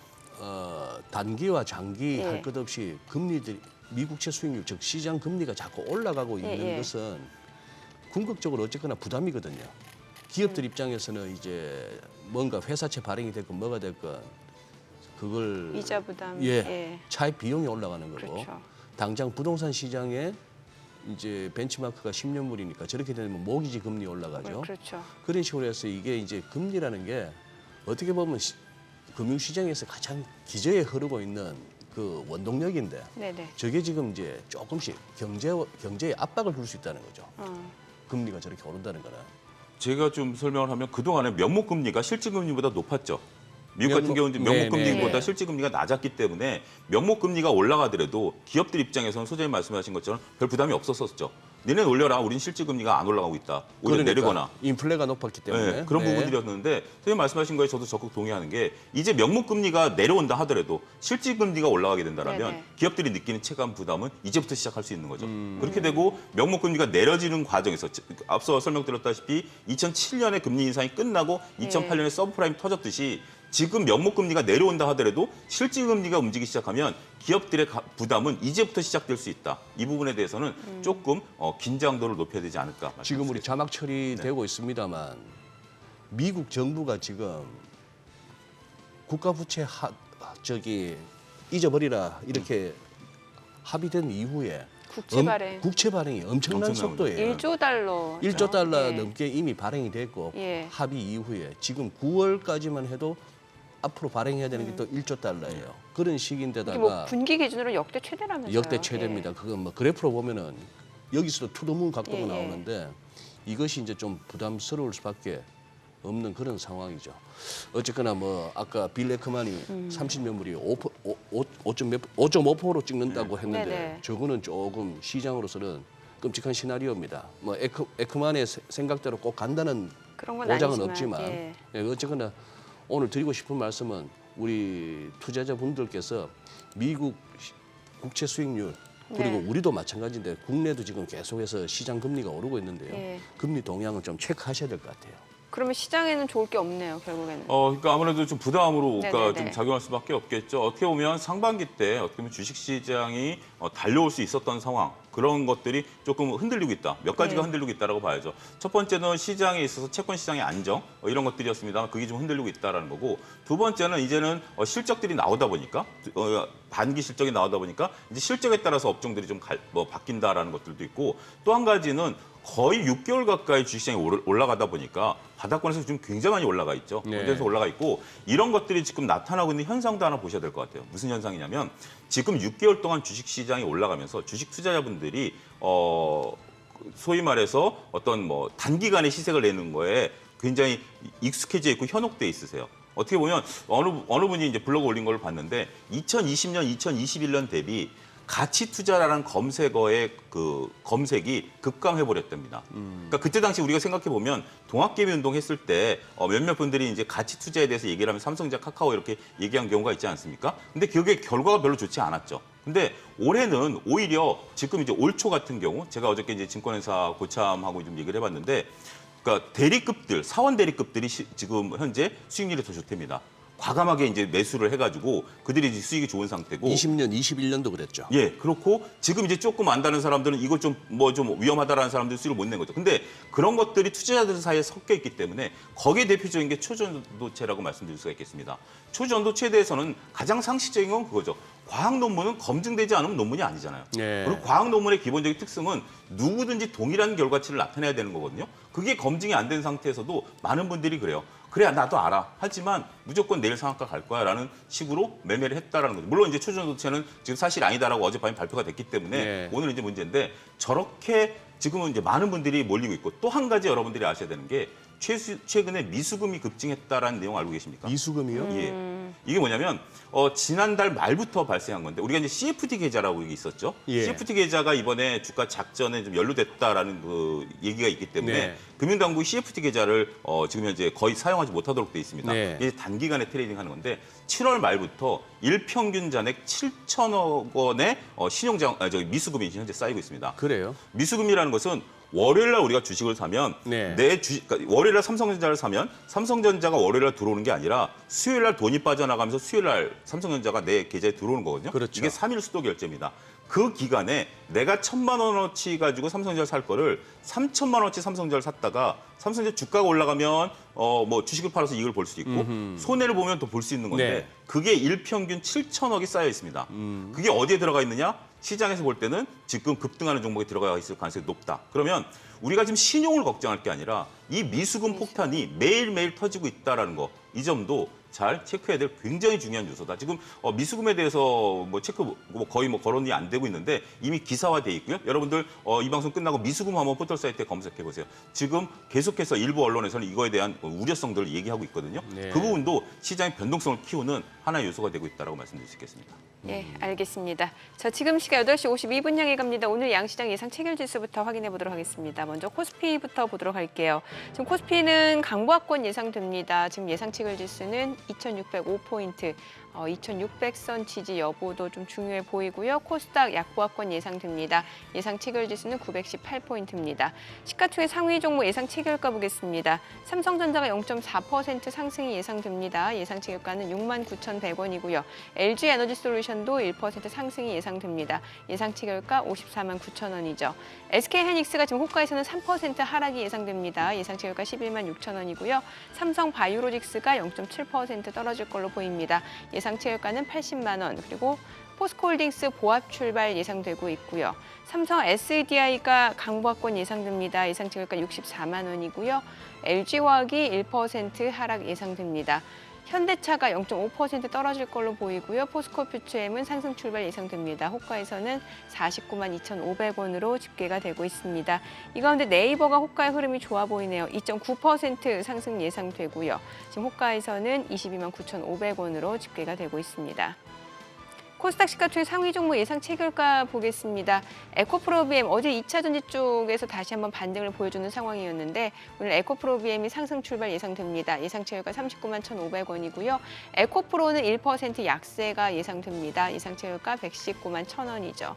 Speaker 2: 단기와 장기
Speaker 1: 예.
Speaker 2: 할 것 없이 금리들이 미국채 수익률 즉 시장 금리가 자꾸 올라가고 있는
Speaker 1: 예.
Speaker 2: 것은 궁극적으로 어쨌거나 부담이거든요. 기업들 입장에서는 이제 뭔가 회사채 발행이 됐건 뭐가 됐건 그걸
Speaker 1: 이자 부담.
Speaker 2: 예, 차입 비용이 올라가는 거고
Speaker 1: 그렇죠.
Speaker 2: 당장 부동산 시장에 이제 벤치마크가 10년물이니까 저렇게 되면 모기지 금리 올라가죠.
Speaker 1: 그렇죠.
Speaker 2: 그런 식으로 해서 이게 이제 금리라는 게 어떻게 보면 금융시장에서 가장 기저에 흐르고 있는 그 원동력인데
Speaker 1: 네네.
Speaker 2: 저게 지금 이제 조금씩 경제에 압박을 줄 수 있다는 거죠. 금리가 저렇게 오른다는 거는.
Speaker 3: 제가 좀 설명을 하면 그동안에 명목금리가 실질금리보다 높았죠. 미국 같은 경우는 명목금리보다
Speaker 1: 네.
Speaker 3: 실질금리가 낮았기 때문에 명목금리가 올라가더라도 기업들 입장에서는 소장님 말씀하신 것처럼 별 부담이 없었었죠. 니네 올려라. 우린 실질금리가 안 올라가고 있다. 오히려 내리거나.
Speaker 2: 인플레가 높았기 때문에.
Speaker 3: 네, 그런 부분들이었는데 선생님 말씀하신 거에 저도 적극 동의하는 게 이제 명목금리가 내려온다 하더라도 실질금리가 올라가게 된다면
Speaker 1: 네네.
Speaker 3: 기업들이 느끼는 체감 부담은 이제부터 시작할 수 있는 거죠. 그렇게 되고 명목금리가 내려지는 과정에서 앞서 설명드렸다시피 2007년에 금리 인상이 끝나고 2008년에 서브프라임 터졌듯이 지금 명목금리가 내려온다 하더라도 실질금리가 움직이기 시작하면 기업들의 부담은 이제부터 시작될 수 있다. 이 부분에 대해서는 조금 긴장도를 높여야 되지 않을까.
Speaker 2: 지금 우리 자막 처리되고 있습니다만 미국 정부가 지금 국가부채 잊어버리라 이렇게 합의된 이후에 국채 발행이 엄청난 속도예요.
Speaker 1: 1조 달러.
Speaker 2: 1조 달러
Speaker 1: 예.
Speaker 2: 넘게 이미 발행이 됐고
Speaker 1: 예.
Speaker 2: 합의 이후에 지금 9월까지만 해도 앞으로 발행해야 되는 게 또 1조 달러예요. 그런
Speaker 1: 이게
Speaker 2: 시기인데다가
Speaker 1: 뭐 분기 기준으로 역대 최대라면서요.
Speaker 2: 역대 최대입니다. 그건 뭐 그래프로 보면은 여기서도 투더문 각도가
Speaker 1: 예, 예. 나오는데
Speaker 2: 이것이 이제 좀 부담스러울 수밖에 없는 그런 상황이죠. 어쨌거나 뭐 아까 빌 에크만이 30년 물이 5.5%로 찍는다고 했는데
Speaker 1: 네네.
Speaker 2: 저거는 조금 시장으로서는 끔찍한 시나리오입니다. 뭐 에크만의 생각대로 꼭 간다는
Speaker 1: 그런 건
Speaker 2: 보장은
Speaker 1: 아니지만,
Speaker 2: 없지만
Speaker 1: 예.
Speaker 2: 어쨌거나 오늘 드리고 싶은 말씀은 우리 투자자분들께서 미국 국채 수익률 그리고
Speaker 1: 네.
Speaker 2: 우리도 마찬가지인데 국내도 지금 계속해서 시장 금리가 오르고 있는데요.
Speaker 1: 예.
Speaker 2: 금리 동향을 좀 체크하셔야 될 것 같아요.
Speaker 1: 그러면 시장에는 좋을 게 없네요, 결국에는.
Speaker 3: 그러니까 아무래도 좀 부담으로
Speaker 1: 네네네.
Speaker 3: 좀 작용할 수밖에 없겠죠. 어떻게 보면 상반기 때 어떻게 보면 주식시장이 달려올 수 있었던 상황 그런 것들이 조금 흔들리고 있다. 몇 가지가
Speaker 1: 네.
Speaker 3: 흔들리고 있다라고 봐야죠. 첫 번째는 시장에 있어서 채권 시장의 안정 이런 것들이었습니다만 그게 좀 흔들리고 있다라는 거고 두 번째는 이제는 실적들이 나오다 보니까 반기 실적이 나오다 보니까 이제 실적에 따라서 업종들이 좀 바뀐다라는 것들도 있고 또 한 가지는 거의 6개월 가까이 주식시장이 올라가다 보니까 바닥권에서 지금 굉장히 많이 올라가 있죠.
Speaker 2: 네.
Speaker 3: 그래서 올라가 있고 이런 것들이 지금 나타나고 있는 현상도 하나 보셔야 될 것 같아요. 무슨 현상이냐면 지금 6개월 동안 주식시장이 올라가면서 주식 투자자분들이 소위 말해서 어떤 뭐 단기간에 시세를 내는 거에 굉장히 익숙해져 있고 현혹돼 있으세요. 어떻게 보면 어느 분이 이제 블로그 올린 걸 봤는데 2020년, 2021년 대비 가치 투자라는 검색어의 그 검색이 급감해 버렸답니다. 그러니까 그때 당시 우리가 생각해 보면 동학개미 운동 했을 때 몇몇 분들이 이제 가치 투자에 대해서 얘기를 하면 삼성전자, 카카오 이렇게 얘기한 경우가 있지 않습니까? 근데 그게 결과가 별로 좋지 않았죠. 근데 올해는 오히려 지금 이제 올 초 같은 경우 제가 어저께 이제 증권회사 고참하고 좀 얘기를 해봤는데 그러니까 대리급들, 사원 대리급들이 지금 현재 수익률이 더 좋답니다. 과감하게 이제 매수를 해가지고 그들이 이제 수익이 좋은 상태고
Speaker 2: 20년, 21년도 그랬죠.
Speaker 3: 예, 그렇고 지금 이제 조금 안다는 사람들은 이거 좀 위험하다라는 사람들이 수익을 못 낸 거죠. 근데 그런 것들이 투자자들 사이에 섞여 있기 때문에 거기에 대표적인 게 초전도체라고 말씀드릴 수가 있겠습니다. 초전도체에 대해서는 가장 상식적인 건 그거죠. 과학 논문은 검증되지 않으면 논문이 아니잖아요.
Speaker 2: 네.
Speaker 3: 그리고 과학 논문의 기본적인 특성은 누구든지 동일한 결과치를 나타내야 되는 거거든요. 그게 검증이 안 된 상태에서도 많은 분들이 그래요. 그래, 나도 알아. 하지만 무조건 내일 상한가 갈 거야 라는 식으로 매매를 했다라는 거죠. 물론 이제 초전도체는 지금 사실 아니다라고 어젯밤에 발표가 됐기 때문에
Speaker 2: 네.
Speaker 3: 오늘 이제 문제인데 저렇게 지금은 이제 많은 분들이 몰리고 있고 또 한 가지 여러분들이 아셔야 되는 게 최근에 미수금이 급증했다라는 내용 알고 계십니까?
Speaker 2: 미수금이요?
Speaker 3: 예. 이게 뭐냐면 지난달 말부터 발생한 건데 우리가 이제 CFD 계좌라고 이게 있었죠.
Speaker 2: 예.
Speaker 3: CFD 계좌가 이번에 주가 작전에 좀 연루됐다라는 그 얘기가 있기 때문에
Speaker 2: 네.
Speaker 3: 금융당국이 CFD 계좌를 지금 현재 거의 사용하지 못하도록 돼 있습니다.
Speaker 2: 네.
Speaker 3: 이게 단기간에 트레이딩하는 건데 7월 말부터 일평균 잔액 7천억 원의 미수금이 현재 쌓이고 있습니다.
Speaker 2: 그래요?
Speaker 3: 미수금이라는 것은 월요일날 우리가 주식을 사면
Speaker 2: 네.
Speaker 3: 그러니까 월요일날 삼성전자를 사면 삼성전자가 월요일날 들어오는 게 아니라 수요일날 돈이 빠져나가면서 수요일날 삼성전자가 내 계좌에 들어오는 거거든요.
Speaker 2: 그렇죠.
Speaker 3: 이게 3일 수도 결제입니다. 그 기간에 내가 1,000만 원어치 가지고 삼성전자를 살 거를 3,000만 원어치 삼성전자를 샀다가 삼성전자 주가가 올라가면 뭐 주식을 팔아서 이익을 볼 수 있고 손해를 보면 또 볼 수 있는 건데
Speaker 2: 네.
Speaker 3: 그게 일평균 7천억이 쌓여 있습니다. 그게 어디에 들어가 있느냐? 시장에서 볼 때는 지금 급등하는 종목에 들어가 있을 가능성이 높다. 그러면 우리가 지금 신용을 걱정할 게 아니라 이 미수금 폭탄이 매일매일 터지고 있다는 거. 이 점도 잘 체크해야 될 굉장히 중요한 요소다. 지금 미수금에 대해서 뭐 체크 거의 뭐 거론이 안 되고 있는데 이미 기사화돼 있고요. 여러분들 이 방송 끝나고 미수금 한번 포털 사이트에 검색해 보세요. 지금 계속해서 일부 언론에서는 이거에 대한 우려성들을 얘기하고 있거든요.
Speaker 2: 네.
Speaker 3: 그 부분도 시장의 변동성을 키우는 하나의 요소가 되고 있다고 말씀드릴 수 있겠습니다.
Speaker 1: 예, 알겠습니다. 자, 지금 시각 8시 52분 향해 갑니다. 오늘 양시장 예상 체결지수부터 확인해 보도록 하겠습니다. 먼저 코스피부터 보도록 할게요. 지금 코스피는 강보합권 예상됩니다. 지금 예상 체결지수는 2,605포인트. 2,600선 지지 여부도 좀 중요해 보이고요. 코스닥 약보합권 예상됩니다. 예상 체결지수는 918포인트입니다. 시가총액 상위 종목 예상 체결가 보겠습니다. 삼성전자가 0.4% 상승이 예상됩니다. 예상 체결가는 69,100원이고요. LG에너지솔루션도 1% 상승이 예상됩니다. 예상 체결가 54만 9천 원이죠. SK하이닉스가 지금 호가에서는 3% 하락이 예상됩니다. 예상 체결가 11만 6천 원이고요. 삼성바이오로직스가 0.7% 떨어질 걸로 보입니다. 예상 체결가는 80만 원, 그리고 포스코홀딩스 보합 출발 예상되고 있고요. 삼성 SDI가 강보합권 예상됩니다. 예상 체결가 64만 원이고요. LG화학이 1% 하락 예상됩니다. 현대차가 0.5% 떨어질 걸로 보이고요. 포스코퓨처엠은 상승 출발 예상됩니다. 호가에서는 49만 2,500원으로 집계가 되고 있습니다. 이 가운데 네이버가 호가의 흐름이 좋아 보이네요. 2.9% 상승 예상되고요. 지금 호가에서는 22만 9,500원으로 집계가 되고 있습니다. 코스닥 시가총액 상위 종목 예상 체결가 보겠습니다. 에코프로비엠 어제 2차 전지 쪽에서 다시 한번 반등을 보여주는 상황이었는데 오늘 에코프로비엠이 상승 출발 예상됩니다. 예상 체결가 39만 1,500원이고요. 에코프로는 1% 약세가 예상됩니다. 예상 체결가 119만 1,000원이죠.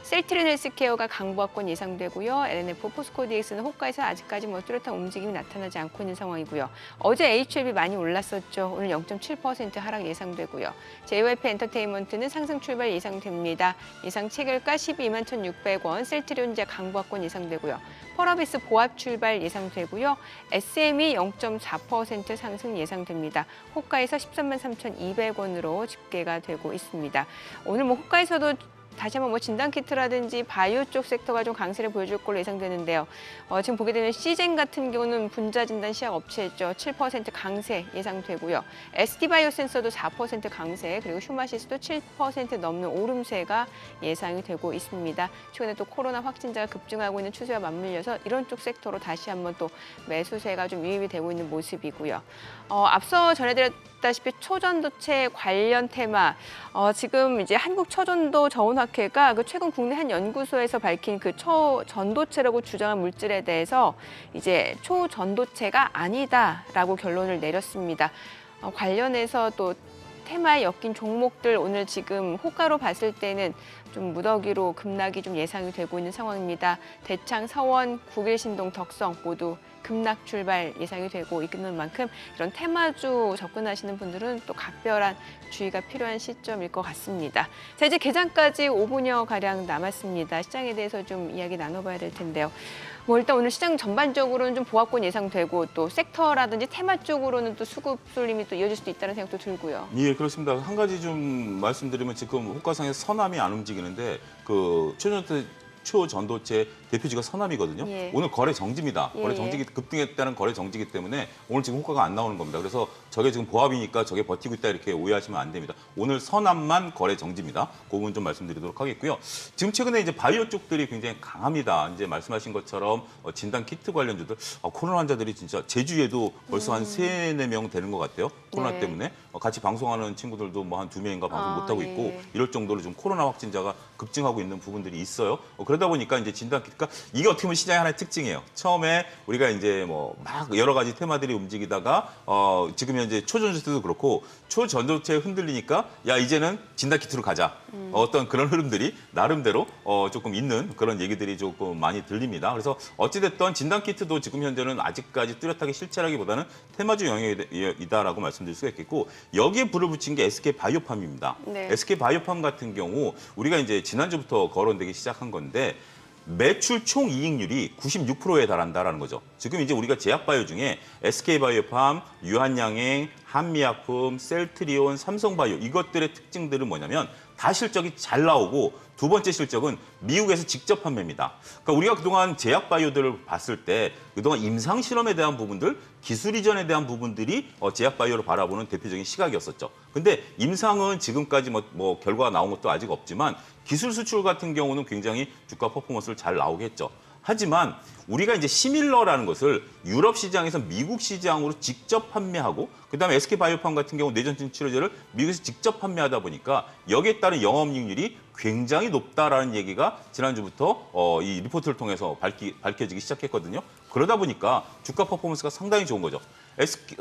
Speaker 1: 셀트리온 헬스케어가 강보합권 예상되고요. LNF 포스코DX는 호가에서 아직까지 뚜렷한 움직임이 나타나지 않고 있는 상황이고요. 어제 HLB 많이 올랐었죠. 오늘 0.7% 하락 예상되고요. JYP 엔터테인먼트는 상승 출발 예상됩니다. 예상 체결가 12만 1,600원, 셀트리온제 강보합권 예상되고요. 펄어비스 보합 출발 예상되고요. SM이 0.4% 상승 예상됩니다. 호가에서 13만 3,200원으로 집계가 되고 있습니다. 오늘 호가에서도 다시 한번 진단키트라든지 바이오 쪽 섹터가 좀 강세를 보여줄 걸로 예상되는데요. 지금 보게 되면 시젠 같은 경우는 분자 진단 시약 업체죠. 7% 강세 예상되고요. SD바이오센서도 4% 강세, 그리고 휴마시스도 7% 넘는 오름세가 예상이 되고 있습니다. 최근에 또 코로나 확진자가 급증하고 있는 추세와 맞물려서 이런 쪽 섹터로 다시 한번 또 매수세가 좀 유입이 되고 있는 모습이고요. 앞서 전해드렸다시피 초전도체 관련 테마, 지금 이제 한국초전도 저온학회가 최근 국내 한 연구소에서 밝힌 초전도체라고 주장한 물질에 대해서 이제 초전도체가 아니다라고 결론을 내렸습니다. 관련해서 또 테마에 엮인 종목들 오늘 지금 호가로 봤을 때는 좀 무더기로 급락이 좀 예상이 되고 있는 상황입니다. 대창, 서원, 국일신동, 덕성 모두 급락 출발 예상이 되고 있는 만큼 이런 테마주 접근하시는 분들은 또 각별한 주의가 필요한 시점일 것 같습니다. 자, 이제 개장까지 5분여 가량 남았습니다. 시장에 대해서 좀 이야기 나눠봐야 될 텐데요. 일단 오늘 시장 전반적으로는 좀 보합권 예상되고 또 섹터라든지 테마 쪽으로는 또 수급 쏠림이 또 이어질 수도 있다는 생각도 들고요.
Speaker 3: 예, 그렇습니다. 한 가지 좀 말씀드리면 지금 호가상에서 서남이 안 움직이는데 초전도체 대표주가 서남이거든요.
Speaker 1: 예.
Speaker 3: 오늘 거래 정지입니다.
Speaker 1: 예,
Speaker 3: 거래 정지기 급등했다는 거래 정지기 때문에 오늘 지금 호가가 안 나오는 겁니다. 그래서 저게 지금 보합이니까 저게 버티고 있다 이렇게 오해하시면 안 됩니다. 오늘 서남만 거래 정지입니다. 그 부분 좀 말씀드리도록 하겠고요. 지금 최근에 이제 바이오 쪽들이 굉장히 강합니다. 이제 말씀하신 것처럼 진단 키트 관련주들 코로나 환자들이 진짜 제주에도 벌써 한 3-4명 되는 것 같아요. 코로나
Speaker 1: 네.
Speaker 3: 때문에 같이 방송하는 친구들도 뭐 한 2명인가 방송 못 하고 있고
Speaker 1: 예.
Speaker 3: 이럴 정도로 좀 코로나 확진자가 급증하고 있는 부분들이 있어요. 그러다 보니까 이제 진단 키트가 이게 어떻게 보면 시장의 하나의 특징이에요. 처음에 우리가 이제 막 여러 가지 테마들이 움직이다가 지금 현재 초전도체도 그렇고 초전도체에 흔들리니까 야 이제는 진단 키트로 가자. 어떤 그런 흐름들이 나름대로 조금 있는 그런 얘기들이 조금 많이 들립니다. 그래서 어찌됐든 진단 키트도 지금 현재는 아직까지 뚜렷하게 실체라기보다는 테마주 영역이다라고 말씀드릴 수가 있겠고 여기에 불을 붙인 게 SK 바이오팜입니다.
Speaker 1: 네.
Speaker 3: SK 바이오팜 같은 경우 우리가 이제 지난주부터 거론되기 시작한 건데 매출 총 이익률이 96%에 달한다라는 거죠. 지금 이제 우리가 제약바이오 중에 SK바이오팜, 유한양행, 한미약품, 셀트리온, 삼성바이오 이것들의 특징들은 뭐냐면 다 실적이 잘 나오고 두 번째 실적은 미국에서 직접 판매입니다. 그러니까 우리가 그동안 제약 바이오들을 봤을 때 그동안 임상 실험에 대한 부분들, 기술 이전에 대한 부분들이 제약 바이오를 바라보는 대표적인 시각이었었죠. 근데 임상은 지금까지 뭐 결과가 나온 것도 아직 없지만 기술 수출 같은 경우는 굉장히 주가 퍼포먼스를 잘 나오게 했죠. 하지만 우리가 이제 시밀러라는 것을 유럽 시장에서 미국 시장으로 직접 판매하고 그다음에 SK바이오팜 같은 경우 내전 진출제를 미국에서 직접 판매하다 보니까 여기에 따른 영업이익률이 굉장히 높다라는 얘기가 지난주부터 이 리포트를 통해서 밝혀지기 시작했거든요. 그러다 보니까 주가 퍼포먼스가 상당히 좋은 거죠.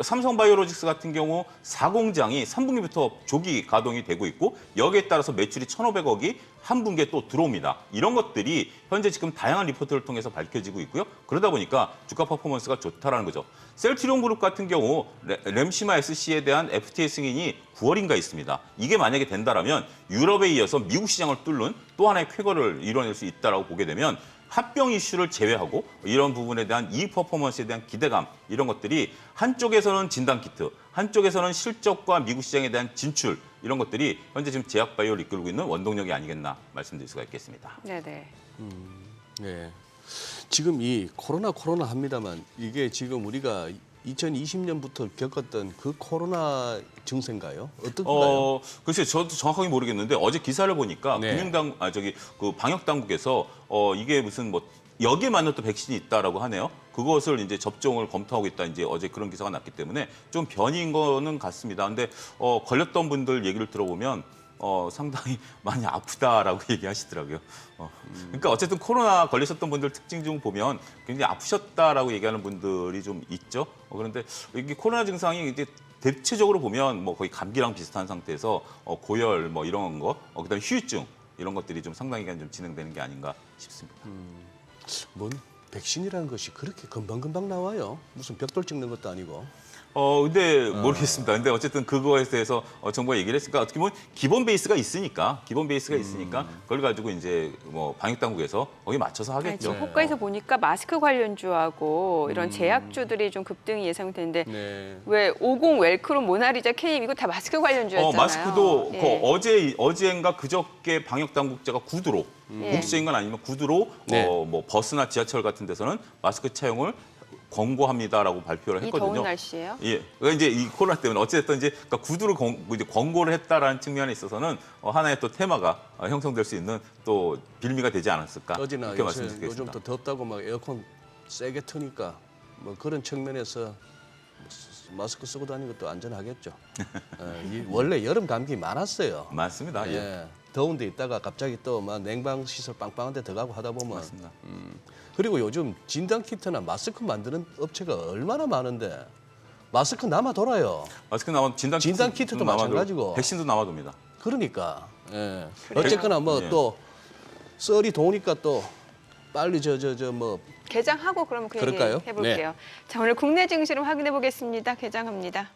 Speaker 3: 삼성바이오로직스 같은 경우 4공장이 3분기부터 조기 가동이 되고 있고 여기에 따라서 매출이 1,500억이 한 분기에 또 들어옵니다. 이런 것들이 현재 지금 다양한 리포트를 통해서 밝혀지고 있고요. 그러다 보니까 주가 퍼포먼스가 좋다라는 거죠. 셀트리온 그룹 같은 경우 램시마 SC에 대한 FTA 승인이 9월인가 있습니다. 이게 만약에 된다라면 유럽에 이어서 미국 시장을 뚫는 또 하나의 쾌거를 이뤄낼 수 있다라고 보게 되면 합병 이슈를 제외하고 이런 부분에 대한 이익 퍼포먼스에 대한 기대감 이런 것들이 한쪽에서는 진단키트, 한쪽에서는 실적과 미국 시장에 대한 진출 이런 것들이 현재 지금 제약 바이오를 이끌고 있는 원동력이 아니겠나 말씀드릴 수가 있겠습니다.
Speaker 1: 네네.
Speaker 2: 네. 지금 이 코로나 합니다만 이게 지금 우리가 2020년부터 겪었던 그 코로나 증세인가요? 어떤가요?
Speaker 3: 글쎄요, 저도 정확하게 모르겠는데 어제 기사를 보니까
Speaker 2: 네.
Speaker 3: 그 방역 당국에서 이게 무슨 뭐 여기에 맞는 또 백신이 있다라고 하네요. 그것을 이제 접종을 검토하고 있다. 이제 어제 그런 기사가 났기 때문에 좀 변이인 거는 같습니다. 근데 걸렸던 분들 얘기를 들어보면 상당히 많이 아프다라고 얘기하시더라고요. 그러니까 어쨌든 코로나 걸리셨던 분들 특징 중 보면 굉장히 아프셨다라고 얘기하는 분들이 좀 있죠. 그런데 이게 코로나 증상이 이제 대체적으로 보면 뭐 거의 감기랑 비슷한 상태에서 고열 뭐 이런 거, 그다음에 휴유증 이런 것들이 좀 상당히 좀 진행되는 게 아닌가 싶습니다.
Speaker 2: 뭔 백신이라는 것이 그렇게 금방금방 나와요. 무슨 벽돌 찍는 것도 아니고.
Speaker 3: 근데 모르겠습니다. 근데 어쨌든 그거에 대해서 정부가 얘기를 했으니까 어떻게 보면 기본 베이스가 있으니까 그걸 가지고 이제 뭐 방역 당국에서 거기 맞춰서
Speaker 1: 아니,
Speaker 3: 하겠죠.
Speaker 1: 지금 호가에서 보니까 마스크 관련주하고 이런 제약주들이 좀 급등이 예상되는데
Speaker 2: 네.
Speaker 1: 왜 50 웰크롬 모나리자 K 이거 다 마스크 관련주였잖아요.
Speaker 3: 마스크도
Speaker 1: 예.
Speaker 3: 어제인가 그저께 방역 당국자가 구두로 공식적인 건 아니면 구두로
Speaker 2: 네.
Speaker 3: 뭐 버스나 지하철 같은 데서는 마스크 차용을 권고합니다라고 발표를
Speaker 1: 이
Speaker 3: 했거든요.
Speaker 1: 더운 날씨예요?
Speaker 3: 예, 그러니까 이제 이 코로나 때문에 어쨌든 이제 그러니까 구두를 이제 권고를 했다라는 측면에 있어서는 하나의 또 테마가 형성될 수 있는 또 빌미가 되지 않았을까
Speaker 2: 어제나
Speaker 3: 이렇게
Speaker 2: 요즘
Speaker 3: 말씀드리겠습니다.
Speaker 2: 더 덥다고 막 에어컨 세게 트니까 뭐 그런 측면에서 마스크 쓰고 다니는 것도 안전하겠죠. 원래 여름 감기 많았어요.
Speaker 3: 맞습니다. 예.
Speaker 2: 예. 더운 데 있다가 갑자기 또 막 냉방 시설 빵빵한 데 들어가고 하다 보면
Speaker 3: 맞습니다.
Speaker 2: 그리고 요즘 진단 키트나 마스크 만드는 업체가 얼마나 많은데 마스크 남아 돌아요.
Speaker 3: 마스크 남아 진단
Speaker 2: 키트도 마찬가지고.
Speaker 3: 백신도 남아둡니다.
Speaker 2: 그러니까 어쨌거나 뭐
Speaker 3: 예.
Speaker 2: 또 썰이 도니까 또 빨리 뭐
Speaker 1: 개장하고 그러면 그 얘기
Speaker 2: 그럴까요?
Speaker 1: 해볼게요. 자, 오늘 국내 증시를 확인해 보겠습니다. 개장합니다.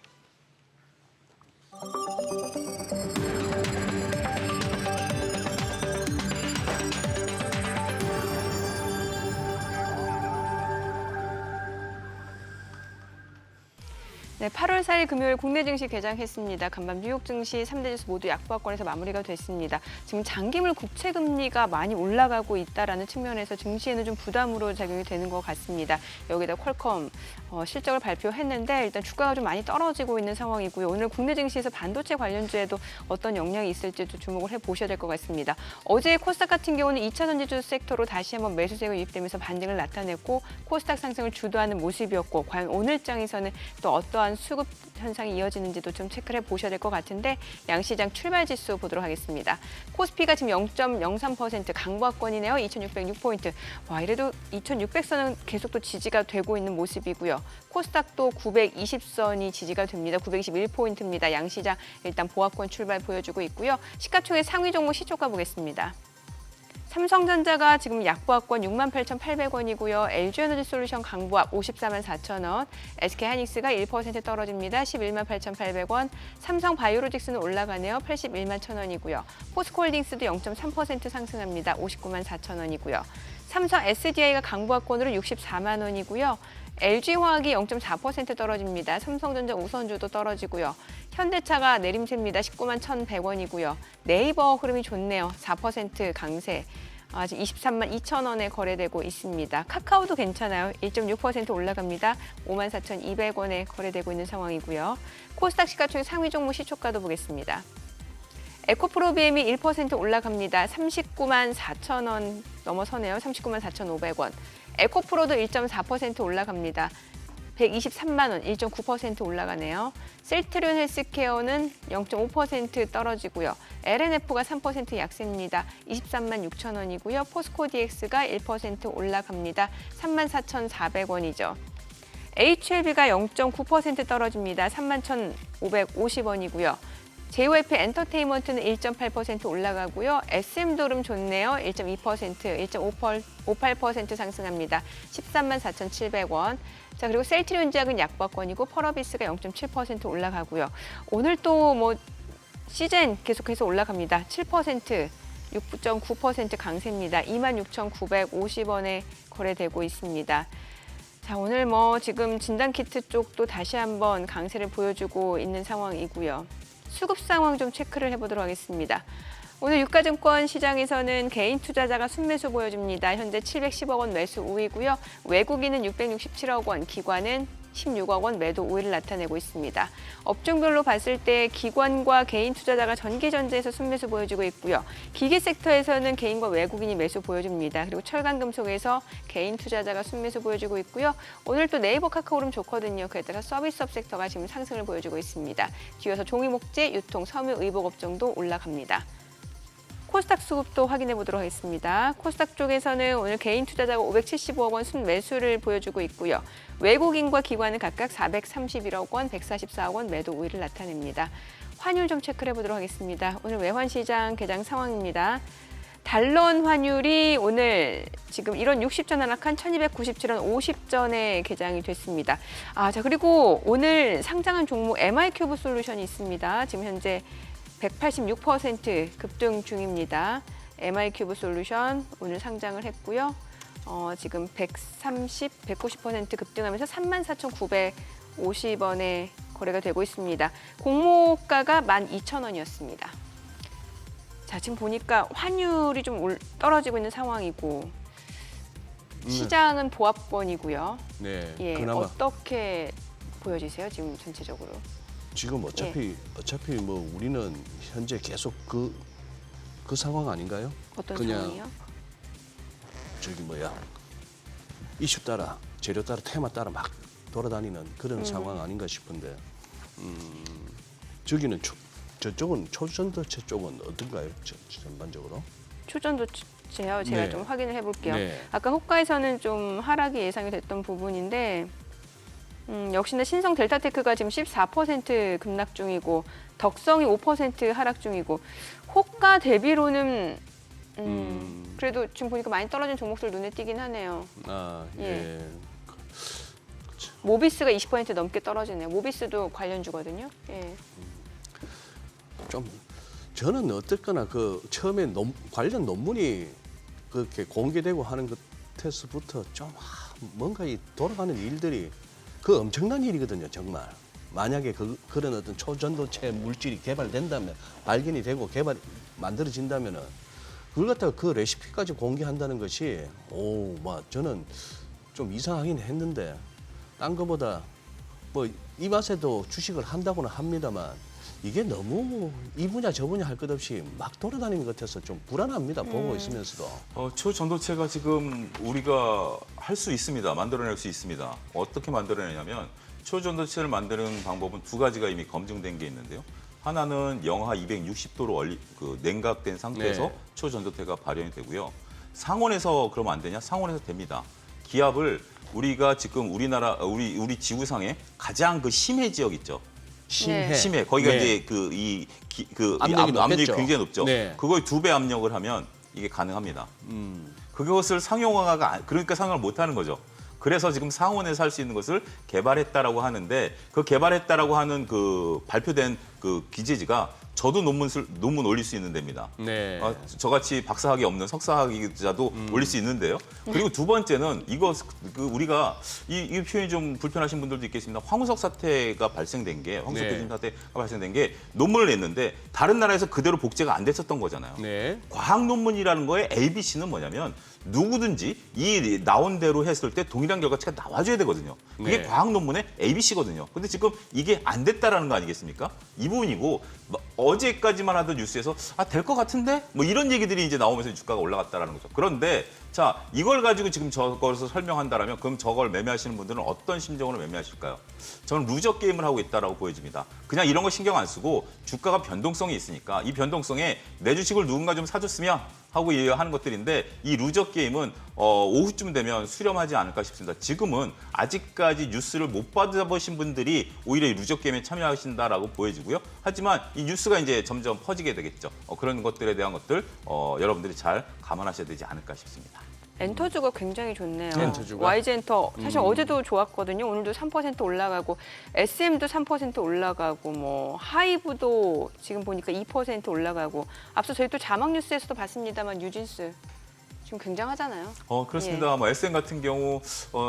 Speaker 1: 네, 8월 4일 금요일 국내 증시 개장했습니다. 간밤 뉴욕 증시 3대 지수 모두 약보합권에서 마무리가 됐습니다. 지금 장기물 국채 금리가 많이 올라가고 있다라는 측면에서 증시에는 좀 부담으로 작용이 되는 것 같습니다. 여기다 퀄컴 실적을 발표했는데 일단 주가가 좀 많이 떨어지고 있는 상황이고요. 오늘 국내 증시에서 반도체 관련주에도 어떤 영향이 있을지도 주목을 해보셔야 될 것 같습니다. 어제 코스닥 같은 경우는 2차 전지주 섹터로 다시 한번 매수세가 유입되면서 반등을 나타냈고 코스닥 상승을 주도하는 모습이었고 과연 오늘 장에서는 또 어떠한 수급 현상이 이어지는지도 좀 체크를 해보셔야 될 것 같은데 양시장 출발 지수 보도록 하겠습니다. 코스피가 지금 0.03% 강보합권이네요. 2606포인트. 와, 이래도 2600선은 계속 또 지지가 되고 있는 모습이고요. 코스닥도 920선이 지지가 됩니다. 921포인트입니다. 양시장 일단 보합권 출발 보여주고 있고요. 시가총액 상위 종목 시초가 보겠습니다. 삼성전자가 지금 약보합권 68,800원이고요. LG에너지솔루션 강보합 544,000원. SK하이닉스가 1% 떨어집니다. 118,800원. 삼성바이오로직스는 올라가네요. 811,000원이고요. 포스코홀딩스도 0.3% 상승합니다. 594,000원이고요. 삼성 SDI가 강보합권으로 64만 원이고요. LG화학이 0.4% 떨어집니다. 삼성전자 우선주도 떨어지고요. 현대차가 내림세입니다. 19만 1,100원이고요. 네이버 흐름이 좋네요. 4% 강세. 아직 23만 2천 원에 거래되고 있습니다. 카카오도 괜찮아요. 1.6% 올라갑니다. 54,200원에 거래되고 있는 상황이고요. 코스닥 시가총액 상위 종목 시초가도 보겠습니다. 에코프로비엠이 1% 올라갑니다. 39만 4천 원 넘어서네요. 39만 4,500원. 에코프로도 1.4% 올라갑니다. 123만 원, 1.9% 올라가네요. 셀트리온 헬스케어는 0.5% 떨어지고요. LNF가 3% 약세입니다. 23만 6천 원이고요. 포스코 DX가 1% 올라갑니다. 3만 4,400원이죠. HLB가 0.9% 떨어집니다. 3만 1,550원이고요. JYP 엔터테인먼트는 1.8% 올라가고요. SM도름 좋네요. 1.2%, 1.58% 상승합니다. 13만 4,700원. 자, 그리고 셀트리온제약은 약박권이고 펄어비스가 0.7% 올라가고요. 오늘 또 뭐 시젠 계속해서 올라갑니다. 7%, 6.9% 강세입니다. 26,950원에 거래되고 있습니다. 자, 오늘 뭐 지금 진단키트 쪽도 다시 한번 강세를 보여주고 있는 상황이고요. 수급 상황 좀 체크를 해보도록 하겠습니다. 오늘 유가증권 시장에서는 개인 투자자가 순매수 보여줍니다. 현재 710억 원 매수 우위고요. 외국인은 667억 원, 기관은 16억 원 매도 우위를 나타내고 있습니다. 업종별로 봤을 때 기관과 개인 투자자가 전기전자에서 순매수 보여주고 있고요. 기계 섹터에서는 개인과 외국인이 매수 보여줍니다. 그리고 철강금속에서 개인 투자자가 순매수 보여주고 있고요. 오늘 또 네이버 카카오 흐름 좋거든요. 그에 따라 서비스업 섹터가 지금 상승을 보여주고 있습니다. 뒤어서 종이목재, 유통, 섬유, 의복 업종도 올라갑니다. 코스닥 수급도 확인해 보도록 하겠습니다. 코스닥 쪽에서는 오늘 개인 투자자가 575억 원 순매수를 보여주고 있고요. 외국인과 기관은 각각 431억 원, 144억 원 매도 우위를 나타냅니다. 환율 좀 체크를 해보도록 하겠습니다. 오늘 외환시장 개장 상황입니다. 달러원 환율이 오늘 지금 1원 60전 하락한 1297원 50전에 개장이 됐습니다. 자, 그리고 오늘 상장한 종목 MI큐브 솔루션이 있습니다. 지금 현재 186% 급등 중입니다. MI큐브 솔루션 오늘 상장을 했고요. 지금 190% 급등하면서 34,950원에 거래가 되고 있습니다. 공모가가 12,000원이었습니다. 자, 지금 보니까 환율이 좀 떨어지고 있는 상황이고 시장은 보합권이고요.
Speaker 2: 네,
Speaker 1: 예,
Speaker 2: 그나마
Speaker 1: 어떻게 보여지세요? 지금 전체적으로?
Speaker 2: 지금 어차피 뭐 우리는 현재 계속 그 상황 아닌가요?
Speaker 1: 어떤
Speaker 2: 그냥
Speaker 1: 상황이요?
Speaker 2: 저기 뭐야 이슈 따라 재료 따라 테마 따라 막 돌아다니는 그런 상황 아닌가 싶은데 저기는 저쪽은 초전도체 쪽은 어떤가요? 전반적으로?
Speaker 1: 초전도체요. 제가
Speaker 2: 네.
Speaker 1: 좀 확인을 해볼게요.
Speaker 2: 네.
Speaker 1: 아까 호가에서는 좀 하락이 예상이 됐던 부분인데 역시나 신성 델타테크가 지금 14% 급락 중이고 덕성이 5% 하락 중이고 호가 대비로는 그래도 지금 보니까 많이 떨어진 종목들 눈에 띄긴 하네요.
Speaker 2: 예.
Speaker 1: 모비스가 20% 넘게 떨어지네요. 모비스도 관련주거든요. 예.
Speaker 2: 좀 저는 어쨌거나 그 처음에 관련 논문이 그렇게 공개되고 하는 것에서부터 좀 뭔가 이 돌아가는 일들이 그 엄청난 일이거든요, 정말. 만약에 그런 어떤 초전도체 물질이 개발된다면, 발견이 되고 만들어진다면은 그걸 갖다가 그 레시피까지 공개한다는 것이 저는 좀 이상하긴 했는데 딴 거보다 뭐 이 맛에도 주식을 한다고는 합니다만 이게 너무 이 분야 저 분야 할 것 없이 막 돌아다니는 것 같아서 좀 불안합니다. 보고 있으면서도.
Speaker 3: 초전도체가 지금 우리가 할 수 있습니다. 만들어낼 수 있습니다. 어떻게 만들어내냐면 초전도체를 만드는 방법은 두 가지가 이미 검증된 게 있는데요. 하나는 영하 260도로 냉각된 상태에서
Speaker 2: 네.
Speaker 3: 초전도체가 발현이 되고요. 상온에서 그러면 안 되냐? 상온에서 됩니다. 기압을 우리가 지금 우리 지구상에 가장 그 심해 지역 있죠. 심해. 거기가
Speaker 2: 네.
Speaker 3: 이제
Speaker 2: 압력이
Speaker 3: 압력이
Speaker 2: 높겠죠.
Speaker 3: 굉장히 높죠.
Speaker 2: 네.
Speaker 3: 그걸 2배 압력을 하면 이게 가능합니다. 그것을 상용화가 그러니까 상용을 못 하는 거죠. 그래서 지금 상온에서 할 수 있는 것을 개발했다라고 하는데 그 개발했다라고 하는 그 발표된 그 기재지가 저도 논문 올릴 수 있는 데입니다.
Speaker 2: 네.
Speaker 3: 저같이 박사학위 없는 석사학위자도 올릴 수 있는데요. 그리고 두 번째는 우리가 이 표현이 좀 불편하신 분들도 있겠습니다. 황우석 사태가 발생된 게 황우석
Speaker 2: 네.
Speaker 3: 교수님 사태가 발생된 게 논문을 냈는데 다른 나라에서 그대로 복제가 안 됐었던 거잖아요.
Speaker 2: 네.
Speaker 3: 과학 논문이라는 거에 ABC는 뭐냐면 누구든지 이 나온 대로 했을 때 동일한 결과치가 나와줘야 되거든요. 그게
Speaker 2: 네.
Speaker 3: 과학 논문의 ABC거든요. 근데 지금 이게 안 됐다라는 거 아니겠습니까? 이 부분이고 어제까지만 하던 뉴스에서 될 것 같은데 뭐 이런 얘기들이 이제 나오면서 주가가 올라갔다라는 거죠. 그런데 자 이걸 가지고 지금 저것을 설명한다라면 그럼 저걸 매매하시는 분들은 어떤 심정으로 매매하실까요? 저는 루저 게임을 하고 있다라고 보여집니다. 그냥 이런 거 신경 안 쓰고 주가가 변동성이 있으니까 이 변동성에 내 주식을 누군가 좀 사줬으면 하고 하는 것들인데 이 루저 게임은 오후쯤 되면 수렴하지 않을까 싶습니다. 지금은 아직까지 뉴스를 못 받아보신 분들이 오히려 이 루저 게임에 참여하신다라고 보여지고요. 하지만 이 뉴스가 이제 점점 퍼지게 되겠죠. 그런 것들에 대한 것들 여러분들이 잘 감안하셔야 되지 않을까 싶습니다.
Speaker 1: 엔터주가 굉장히 좋네요.
Speaker 2: 엔터주가?
Speaker 1: YG엔터 사실 어제도 좋았거든요. 오늘도 3% 올라가고 SM도 3% 올라가고 뭐 하이브도 지금 보니까 2% 올라가고 앞서 저희 또 자막 뉴스에서도 봤습니다만 뉴진스 지금 굉장하잖아요.
Speaker 3: 그렇습니다. 뭐 SM 같은 경우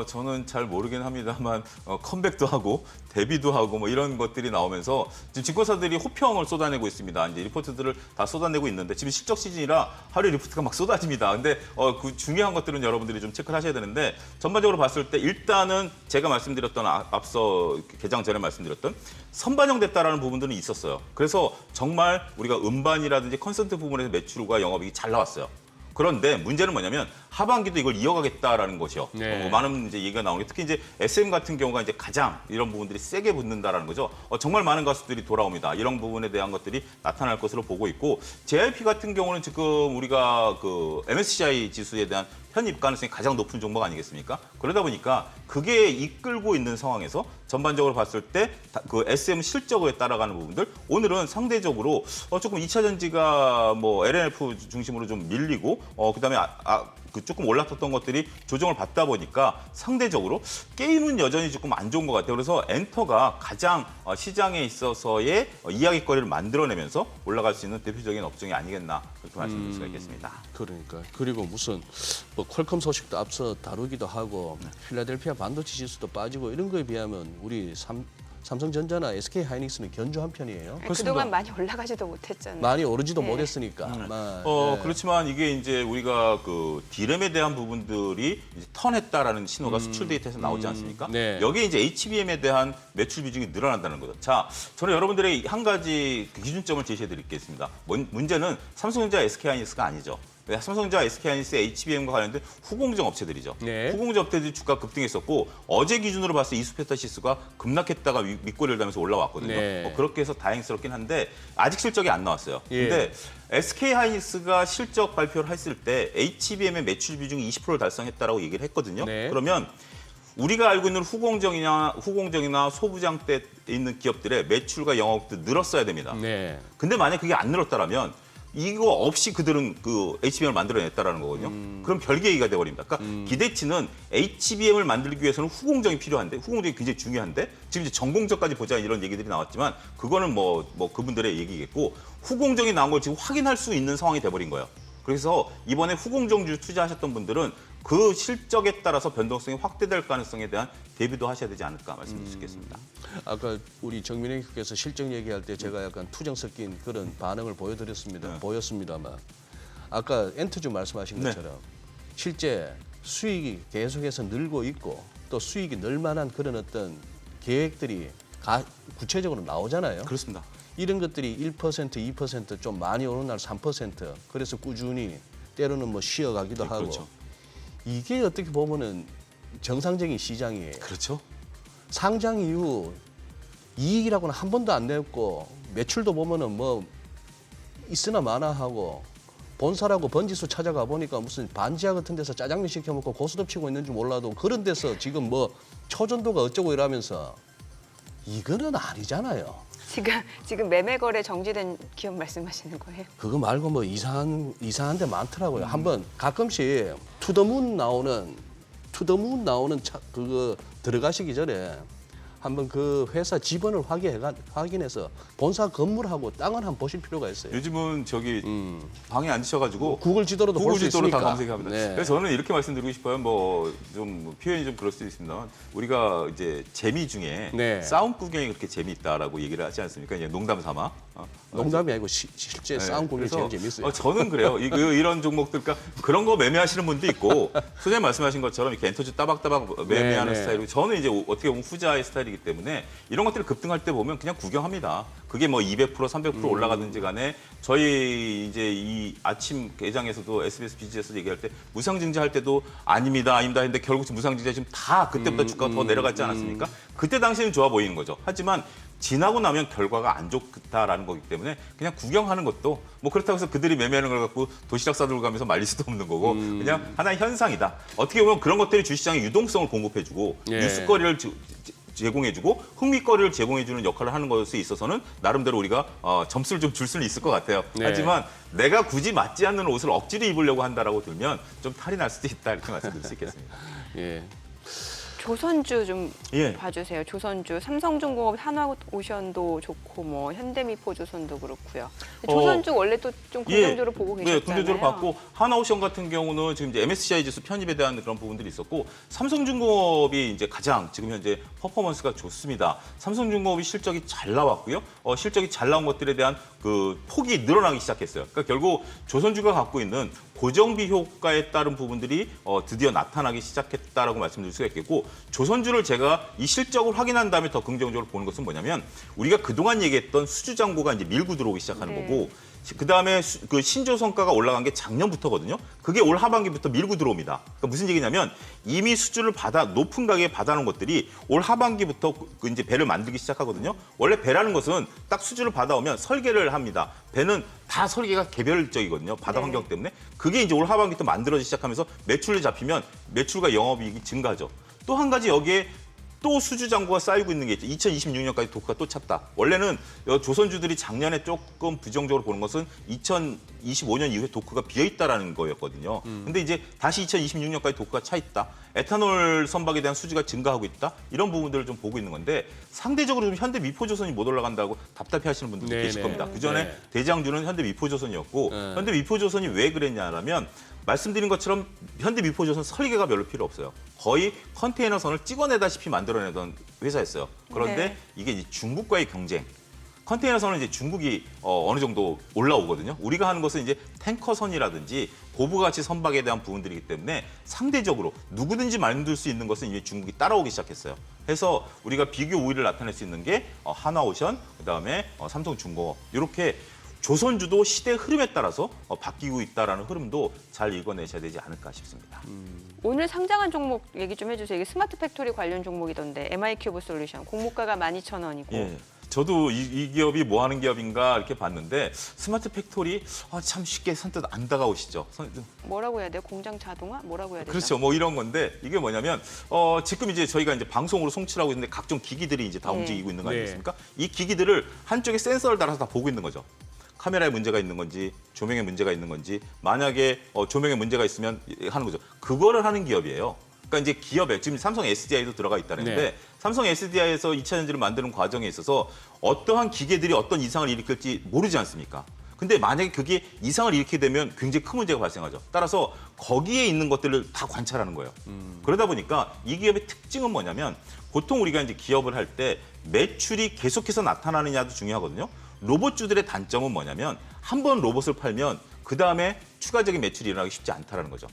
Speaker 3: 저는 잘 모르긴 합니다만 컴백도 하고 데뷔도 하고 뭐 이런 것들이 나오면서 지금 증권사들이 호평을 쏟아내고 있습니다. 이제 리포트들을 다 쏟아내고 있는데 지금 실적 시즌이라 하루에 리포트가 막 쏟아집니다. 근데 그 중요한 것들은 여러분들이 좀 체크를 하셔야 되는데 전반적으로 봤을 때 일단은 제가 말씀드렸던 앞서 개장 전에 말씀드렸던 선반영됐다라는 부분들은 있었어요. 그래서 정말 우리가 음반이라든지 콘서트 부분에서 매출과 영업이익이 잘 나왔어요. 그런데 문제는 뭐냐면 하반기도 이걸 이어가겠다라는 것이요.
Speaker 2: 네.
Speaker 3: 많은 이제 얘기가 나오는 게 특히 이제 SM 같은 경우가 이제 가장 이런 부분들이 세게 붙는다라는 거죠. 정말 많은 가수들이 돌아옵니다. 이런 부분에 대한 것들이 나타날 것으로 보고 있고 JYP 같은 경우는 지금 우리가 그 MSCI 지수에 대한 편입 가능성이 가장 높은 종목 아니겠습니까? 그러다 보니까 그게 이끌고 있는 상황에서 전반적으로 봤을 때 그 SM 실적에 따라가는 부분들 오늘은 상대적으로 조금 2차 전지가 뭐 LNF 중심으로 좀 밀리고 그다음에 조금 올라탔던 것들이 조정을 받다 보니까 상대적으로 게임은 여전히 조금 안 좋은 것 같아요. 그래서 엔터가 가장 시장에 있어서의 이야기거리를 만들어내면서 올라갈 수 있는 대표적인 업종이 아니겠나 그렇게 말씀드릴 수가 있겠습니다.
Speaker 2: 그러니까 그리고 무슨 뭐 퀄컴 소식도 앞서 다루기도 하고 필라델피아 반도체 지수도 빠지고 이런 거에 비하면 우리 삼성전자나 SK 하이닉스는 견주한 편이에요.
Speaker 1: 그동안 많이 올라가지도 못했잖아요.
Speaker 2: 많이 오르지도
Speaker 1: 네.
Speaker 2: 못했으니까.
Speaker 3: 그렇지만 이게 이제 우리가 그 디램에 대한 부분들이 이제 턴했다라는 신호가 수출 데이터에서 나오지 않습니까?
Speaker 2: 네.
Speaker 3: 여기에 이제 HBM에 대한 매출 비중이 늘어난다는 거죠. 자, 저는 여러분들의 한 가지 기준점을 제시해 드리겠습니다. 문제는 삼성전자, SK하이닉스가 아니죠. 삼성전자, SK하이닉스, HBM과 관련된 후공정 업체들이죠.
Speaker 2: 네.
Speaker 3: 후공정 업체들이 주가 급등했었고 어제 기준으로 봤을 때 이수페타 지수가 급락했다가 윗꼬리를 달면서 올라왔거든요.
Speaker 2: 네.
Speaker 3: 그렇게 해서 다행스럽긴 한데 아직 실적이 안 나왔어요.
Speaker 2: 예.
Speaker 3: 근데 SK하이닉스가 실적 발표를 했을 때 HBM의 매출 비중이 20%를 달성했다라고 얘기를 했거든요.
Speaker 2: 네.
Speaker 3: 그러면 우리가 알고 있는 후공정이나 소부장 때 있는 기업들의 매출과 영업도 늘었어야 됩니다.
Speaker 2: 네.
Speaker 3: 근데 만약 그게 안 늘었다라면 이거 없이 그들은 그 HBM을 만들어냈다라는 거거든요. 그럼 별개 얘기가 돼버립니다. 그러니까 기대치는 HBM을 만들기 위해서는 후공정이 필요한데 후공정이 굉장히 중요한데 지금 이제 전공정까지 보자 이런 얘기들이 나왔지만 그거는 뭐 그분들의 얘기겠고 후공정이 나온 걸 지금 확인할 수 있는 상황이 돼버린 거예요. 그래서 이번에 후공정주 투자하셨던 분들은 그 실적에 따라서 변동성이 확대될 가능성에 대한 대비도 하셔야 되지 않을까 말씀드릴 수 있겠습니다.
Speaker 2: 아까 우리 정민희 교수께서 실적 얘기할 때 제가 약간 투정 섞인 그런 반응을 보였습니다만 아까 엔터주 말씀하신 것처럼 실제 수익이 계속해서 늘고 있고 또 수익이 늘 만한 그런 어떤 계획들이 구체적으로 나오잖아요.
Speaker 3: 그렇습니다.
Speaker 2: 이런 것들이 1%, 2%좀 많이 오는 날 3% 그래서 꾸준히 때로는 뭐 쉬어가기도 하고
Speaker 3: 그렇죠.
Speaker 2: 이게 어떻게 보면은 정상적인 시장이에요.
Speaker 3: 그렇죠.
Speaker 2: 상장 이후 이익이라고는 한 번도 안 냈고 매출도 보면은 뭐 있으나 마나 하고 본사라고 번지수 찾아가 보니까 무슨 반지하 같은 데서 짜장면 시켜 먹고 고스톱 치고 있는지 몰라도 그런 데서 지금 뭐 초전도가 어쩌고 이러면서 이거는 아니잖아요.
Speaker 1: 지금 매매 거래 정지된 기업 말씀하시는 거예요?
Speaker 2: 그거 말고 뭐 이상한 데 많더라고요. 한번 가끔씩 투더문 나오는 그거 들어가시기 전에 한번 그 회사 지번을 확인해서 본사 건물하고 땅을 한번 보실 필요가 있어요.
Speaker 3: 요즘은 저기 방에 앉으셔가지고
Speaker 2: 구글 지도로도 볼 수
Speaker 3: 구글 지도로
Speaker 2: 있으니까.
Speaker 3: 다 검색합니다.
Speaker 2: 네.
Speaker 3: 그래서 저는 이렇게 말씀드리고 싶어요. 뭐 좀 표현이 좀 그럴 수도 있습니다. 우리가 이제 재미 중에
Speaker 2: 네.
Speaker 3: 싸움 구경이 그렇게 재미있다라고 얘기를 하지 않습니까? 이제 농담 삼아.
Speaker 2: 농담이 아니고 실제 싸움 구경이 제일 재밌어요.
Speaker 3: 저는 그래요. 이런 종목들, 그러니까 그런 거 매매하시는 분도 있고, 소장님 말씀하신 것처럼 이렇게 엔터지 따박따박 매매하는
Speaker 2: 네.
Speaker 3: 스타일이고, 저는 이제 어떻게 보면 후자의 스타일이기 때문에 이런 것들이 급등할 때 보면 그냥 구경합니다. 그게 뭐 200%, 300% 올라가든지 간에 저희 이제 이 아침 개장에서도 SBS BG에서 얘기할 때 무상증자할 때도 아닙니다 했는데 결국 무상증자 지금 다 그때부터 주가가 더 내려갔지 않았습니까? 그때 당시에는 좋아 보이는 거죠. 하지만 지나고 나면 결과가 안 좋다라는 거기 때문에 그냥 구경하는 것도 뭐 그렇다고 해서 그들이 매매하는 걸 갖고 도시락 싸들고 가면서 말릴 수도 없는 거고 그냥 하나의 현상이다. 어떻게 보면 그런 것들이 주시장의 유동성을 공급해주고
Speaker 2: 예.
Speaker 3: 뉴스거리를 제공해주고 흥미거리를 제공해주는 역할을 하는 것에 있어서는 나름대로 우리가 점수를 좀 줄 수는 있을 것 같아요.
Speaker 2: 네.
Speaker 3: 하지만 내가 굳이 맞지 않는 옷을 억지로 입으려고 한다라고 들면 좀 탈이 날 수도 있다 이렇게 말씀드릴 수 있겠습니다.
Speaker 2: 예.
Speaker 1: 조선주 좀
Speaker 3: 예.
Speaker 1: 봐주세요. 조선주, 삼성중공업, 한화오션도 좋고 뭐 현대미포조선도 그렇고요. 조선주 원래 또 좀 긍정적으로 보고 계셨잖아요.
Speaker 3: 네, 긍정적으로 봤고 하나오션 같은 경우는 지금 이제 MSCI 지수 편입에 대한 그런 부분들이 있었고 삼성중공업이 이제 가장 지금 현재 퍼포먼스가 좋습니다. 삼성중공업이 실적이 잘 나왔고요. 실적이 잘 나온 것들에 대한 그 폭이 늘어나기 시작했어요. 그러니까 결국 조선주가 갖고 있는 고정비 효과에 따른 부분들이 드디어 나타나기 시작했다라고 말씀드릴 수가 있겠고 조선주를 제가 이 실적을 확인한 다음에 더 긍정적으로 보는 것은 뭐냐면 우리가 그동안 얘기했던 수주잔고가 이제 밀고 들어오기 시작하는
Speaker 1: 네.
Speaker 3: 거고 그다음에 그 신조 성과가 올라간 게 작년부터거든요. 그게 올 하반기부터 밀고 들어옵니다. 그러니까 무슨 얘기냐면 이미 수주를 높은 가격에 받아놓은 것들이 올 하반기부터 그 이제 배를 만들기 시작하거든요. 원래 배라는 것은 딱 수주를 받아오면 설계를 합니다. 배는 다 설계가 개별적이거든요. 바다
Speaker 1: 네.
Speaker 3: 환경 때문에. 그게 이제 올 하반기부터 만들어지기 시작하면서 매출이 잡히면 매출과 영업이익이 증가하죠. 또 한 가지 여기에 또 수주 잔고가 쌓이고 있는 게 있죠. 2026년까지 도크가 또 찼다. 원래는 조선주들이 작년에 조금 부정적으로 보는 것은 2025년 이후에 도크가 비어있다라는 거였거든요. 근데 이제 다시 2026년까지 도크가 차 있다. 에탄올 선박에 대한 수주가 증가하고 있다. 이런 부분들을 좀 보고 있는 건데 상대적으로 좀 현대 미포조선이 못 올라간다고 답답해하시는 분들도
Speaker 2: 네네.
Speaker 3: 계실 겁니다. 그전에
Speaker 2: 네.
Speaker 3: 대장주는 현대 미포조선이었고 현대 미포조선이 왜 그랬냐면 말씀드린 것처럼 현대 미포조선 설계가 별로 필요 없어요. 거의 컨테이너선을 찍어내다시피 만들어내던 회사였어요. 그런데
Speaker 1: 네.
Speaker 3: 이게 이제 중국과의 경쟁. 컨테이너선은 이제 중국이 어느 정도 올라오거든요. 우리가 하는 것은 이제 탱커선이라든지 고부가치 선박에 대한 부분들이기 때문에 상대적으로 누구든지 만들 수 있는 것은 이제 중국이 따라오기 시작했어요. 해서 우리가 비교 우위를 나타낼 수 있는 게 한화오션, 그다음에 삼성중공업 이렇게 조선주도 시대 흐름에 따라서 바뀌고 있다라는 흐름도 잘 읽어내셔야 되지 않을까 싶습니다.
Speaker 1: 오늘 상장한 종목 얘기 좀 해주세요. 이게 스마트 팩토리 관련 종목이던데 MI큐브 솔루션 공모가가 12,000원이고
Speaker 3: 예. 저도 이 기업이 뭐 하는 기업인가 이렇게 봤는데 스마트 팩토리 참 쉽게 선뜻 안 다가오시죠.
Speaker 1: 뭐라고 해야 돼요? 공장 자동화? 뭐라고 해야 되죠?
Speaker 3: 그렇죠. 뭐 이런 건데 이게 뭐냐면 지금 이제 저희가 이제 방송으로 송출하고 있는데 각종 기기들이 이제 다
Speaker 1: 네.
Speaker 3: 움직이고 있는 거
Speaker 2: 네.
Speaker 3: 아니겠습니까? 이 기기들을 한쪽에 센서를 달아서 다 보고 있는 거죠. 카메라에 문제가 있는 건지 조명에 문제가 있는 건지 만약에 조명에 문제가 있으면 하는 거죠. 그거를 하는 기업이에요. 그러니까 이제 기업에 지금 삼성 SDI도 들어가 있다는데
Speaker 2: 네.
Speaker 3: 삼성 SDI에서 2차 전지를 만드는 과정에 있어서 어떠한 기계들이 어떤 이상을 일으킬지 모르지 않습니까? 근데 만약에 그게 이상을 일으키게 되면 굉장히 큰 문제가 발생하죠. 따라서 거기에 있는 것들을 다 관찰하는 거예요. 그러다 보니까 이 기업의 특징은 뭐냐면 보통 우리가 이제 기업을 할 때 매출이 계속해서 나타나느냐도 중요하거든요. 로봇주들의 단점은 뭐냐면 한 번 로봇을 팔면 그 다음에 추가적인 매출이 일어나기 쉽지 않다라는 거죠.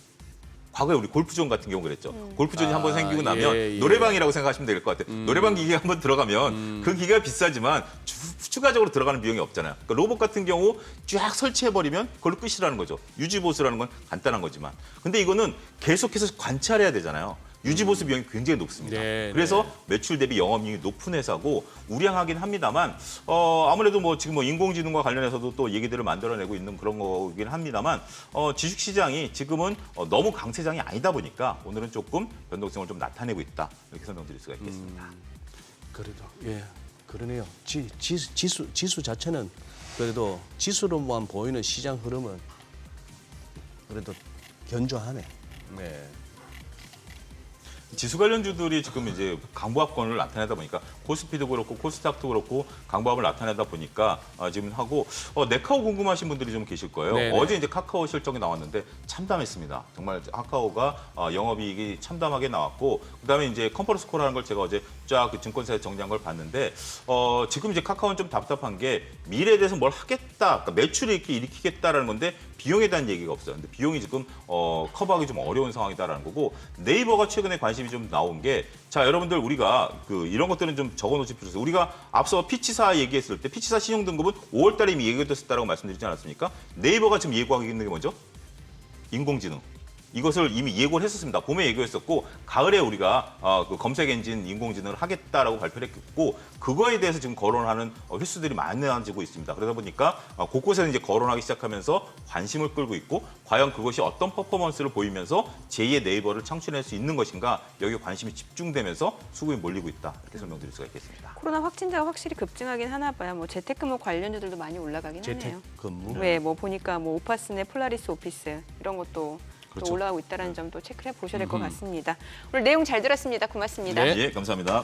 Speaker 3: 과거에 우리 골프존 같은 경우 그랬죠. 골프존이 한 번 생기고 나면
Speaker 2: 예.
Speaker 3: 노래방이라고 생각하시면 될 것 같아요. 노래방 기계가 한 번 들어가면 그 기계가 비싸지만 추가적으로 들어가는 비용이 없잖아요. 그러니까 로봇 같은 경우 쫙 설치해버리면 그걸로 끝이라는 거죠. 유지보수라는 건 간단한 거지만. 근데 이거는 계속해서 관찰해야 되잖아요. 유지보수 비용이 굉장히 높습니다.
Speaker 2: 네,
Speaker 3: 그래서
Speaker 2: 네.
Speaker 3: 매출 대비 영업이익이 높은 회사고 우량하긴 합니다만 아무래도 뭐 지금 뭐 인공지능과 관련해서도 또 얘기들을 만들어내고 있는 그런 거긴 합니다만 주식시장이 지금은 너무 강세장이 아니다 보니까 오늘은 조금 변동성을 좀 나타내고 있다 이렇게 설명드릴 수가 있겠습니다.
Speaker 2: 그래도 그러네요. 지수 자체는 그래도 지수로만 보이는 시장 흐름은 그래도 견조하네. 네.
Speaker 3: 지수 관련주들이 지금 이제 강보합권을 나타내다 보니까 코스피도 그렇고 코스닥도 그렇고 강보합을 나타내다 보니까 지금 하고 네카오 궁금하신 분들이 좀 계실 거예요.
Speaker 2: 네네.
Speaker 3: 어제 이제 카카오 실적이 나왔는데 참담했습니다. 정말 카카오가 영업이익이 참담하게 나왔고 그다음에 이제 컨퍼런스 콜하는 걸 제가 어제 쫙 그 증권사에 정리한 걸 봤는데 지금 이제 카카오는 좀 답답한 게 미래에 대해서 뭘 하겠다, 그러니까 매출을 이렇게 일으키겠다라는 건데 비용에 대한 얘기가 없어요. 근데 비용이 지금 커버하기 좀 어려운 상황이다라는 거고 네이버가 최근에 관심이 좀 나온 게 자 여러분들 우리가 이런 것들은 좀 적어놓으실 필요 있어요. 우리가 앞서 피치사 얘기했을 때 피치사 신용등급은 5월달에 이미 예고됐었다고 말씀드리지 않았습니까? 네이버가 지금 예고하고 있는 게 뭐죠? 인공지능. 이것을 이미 예고를 했었습니다. 봄에 예고했었고 가을에 우리가 그 검색 엔진 인공지능을 하겠다라고 발표를 했고 그거에 대해서 지금 거론하는 횟수들이 많아지고 있습니다. 그러다 보니까 곳곳에서 이제 거론하기 시작하면서 관심을 끌고 있고 과연 그것이 어떤 퍼포먼스를 보이면서 제2의 네이버를 창출할 수 있는 것인가 여기에 관심이 집중되면서 수급이 몰리고 있다 이렇게 설명드릴 수가 있겠습니다.
Speaker 1: 코로나 확진자가 확실히 급증하긴 하나 봐요. 뭐 재택근무 관련주들도 많이 올라가긴 하네요.
Speaker 2: 재택근무.
Speaker 1: 네, 뭐 보니까 뭐 오파스네, 폴라리스 오피스 이런 것도
Speaker 3: 그렇죠.
Speaker 1: 또 올라가고 있다는 점도 체크해 보셔야 될 것 같습니다. 오늘 내용 잘 들었습니다. 고맙습니다.
Speaker 2: 네.
Speaker 3: 예, 감사합니다.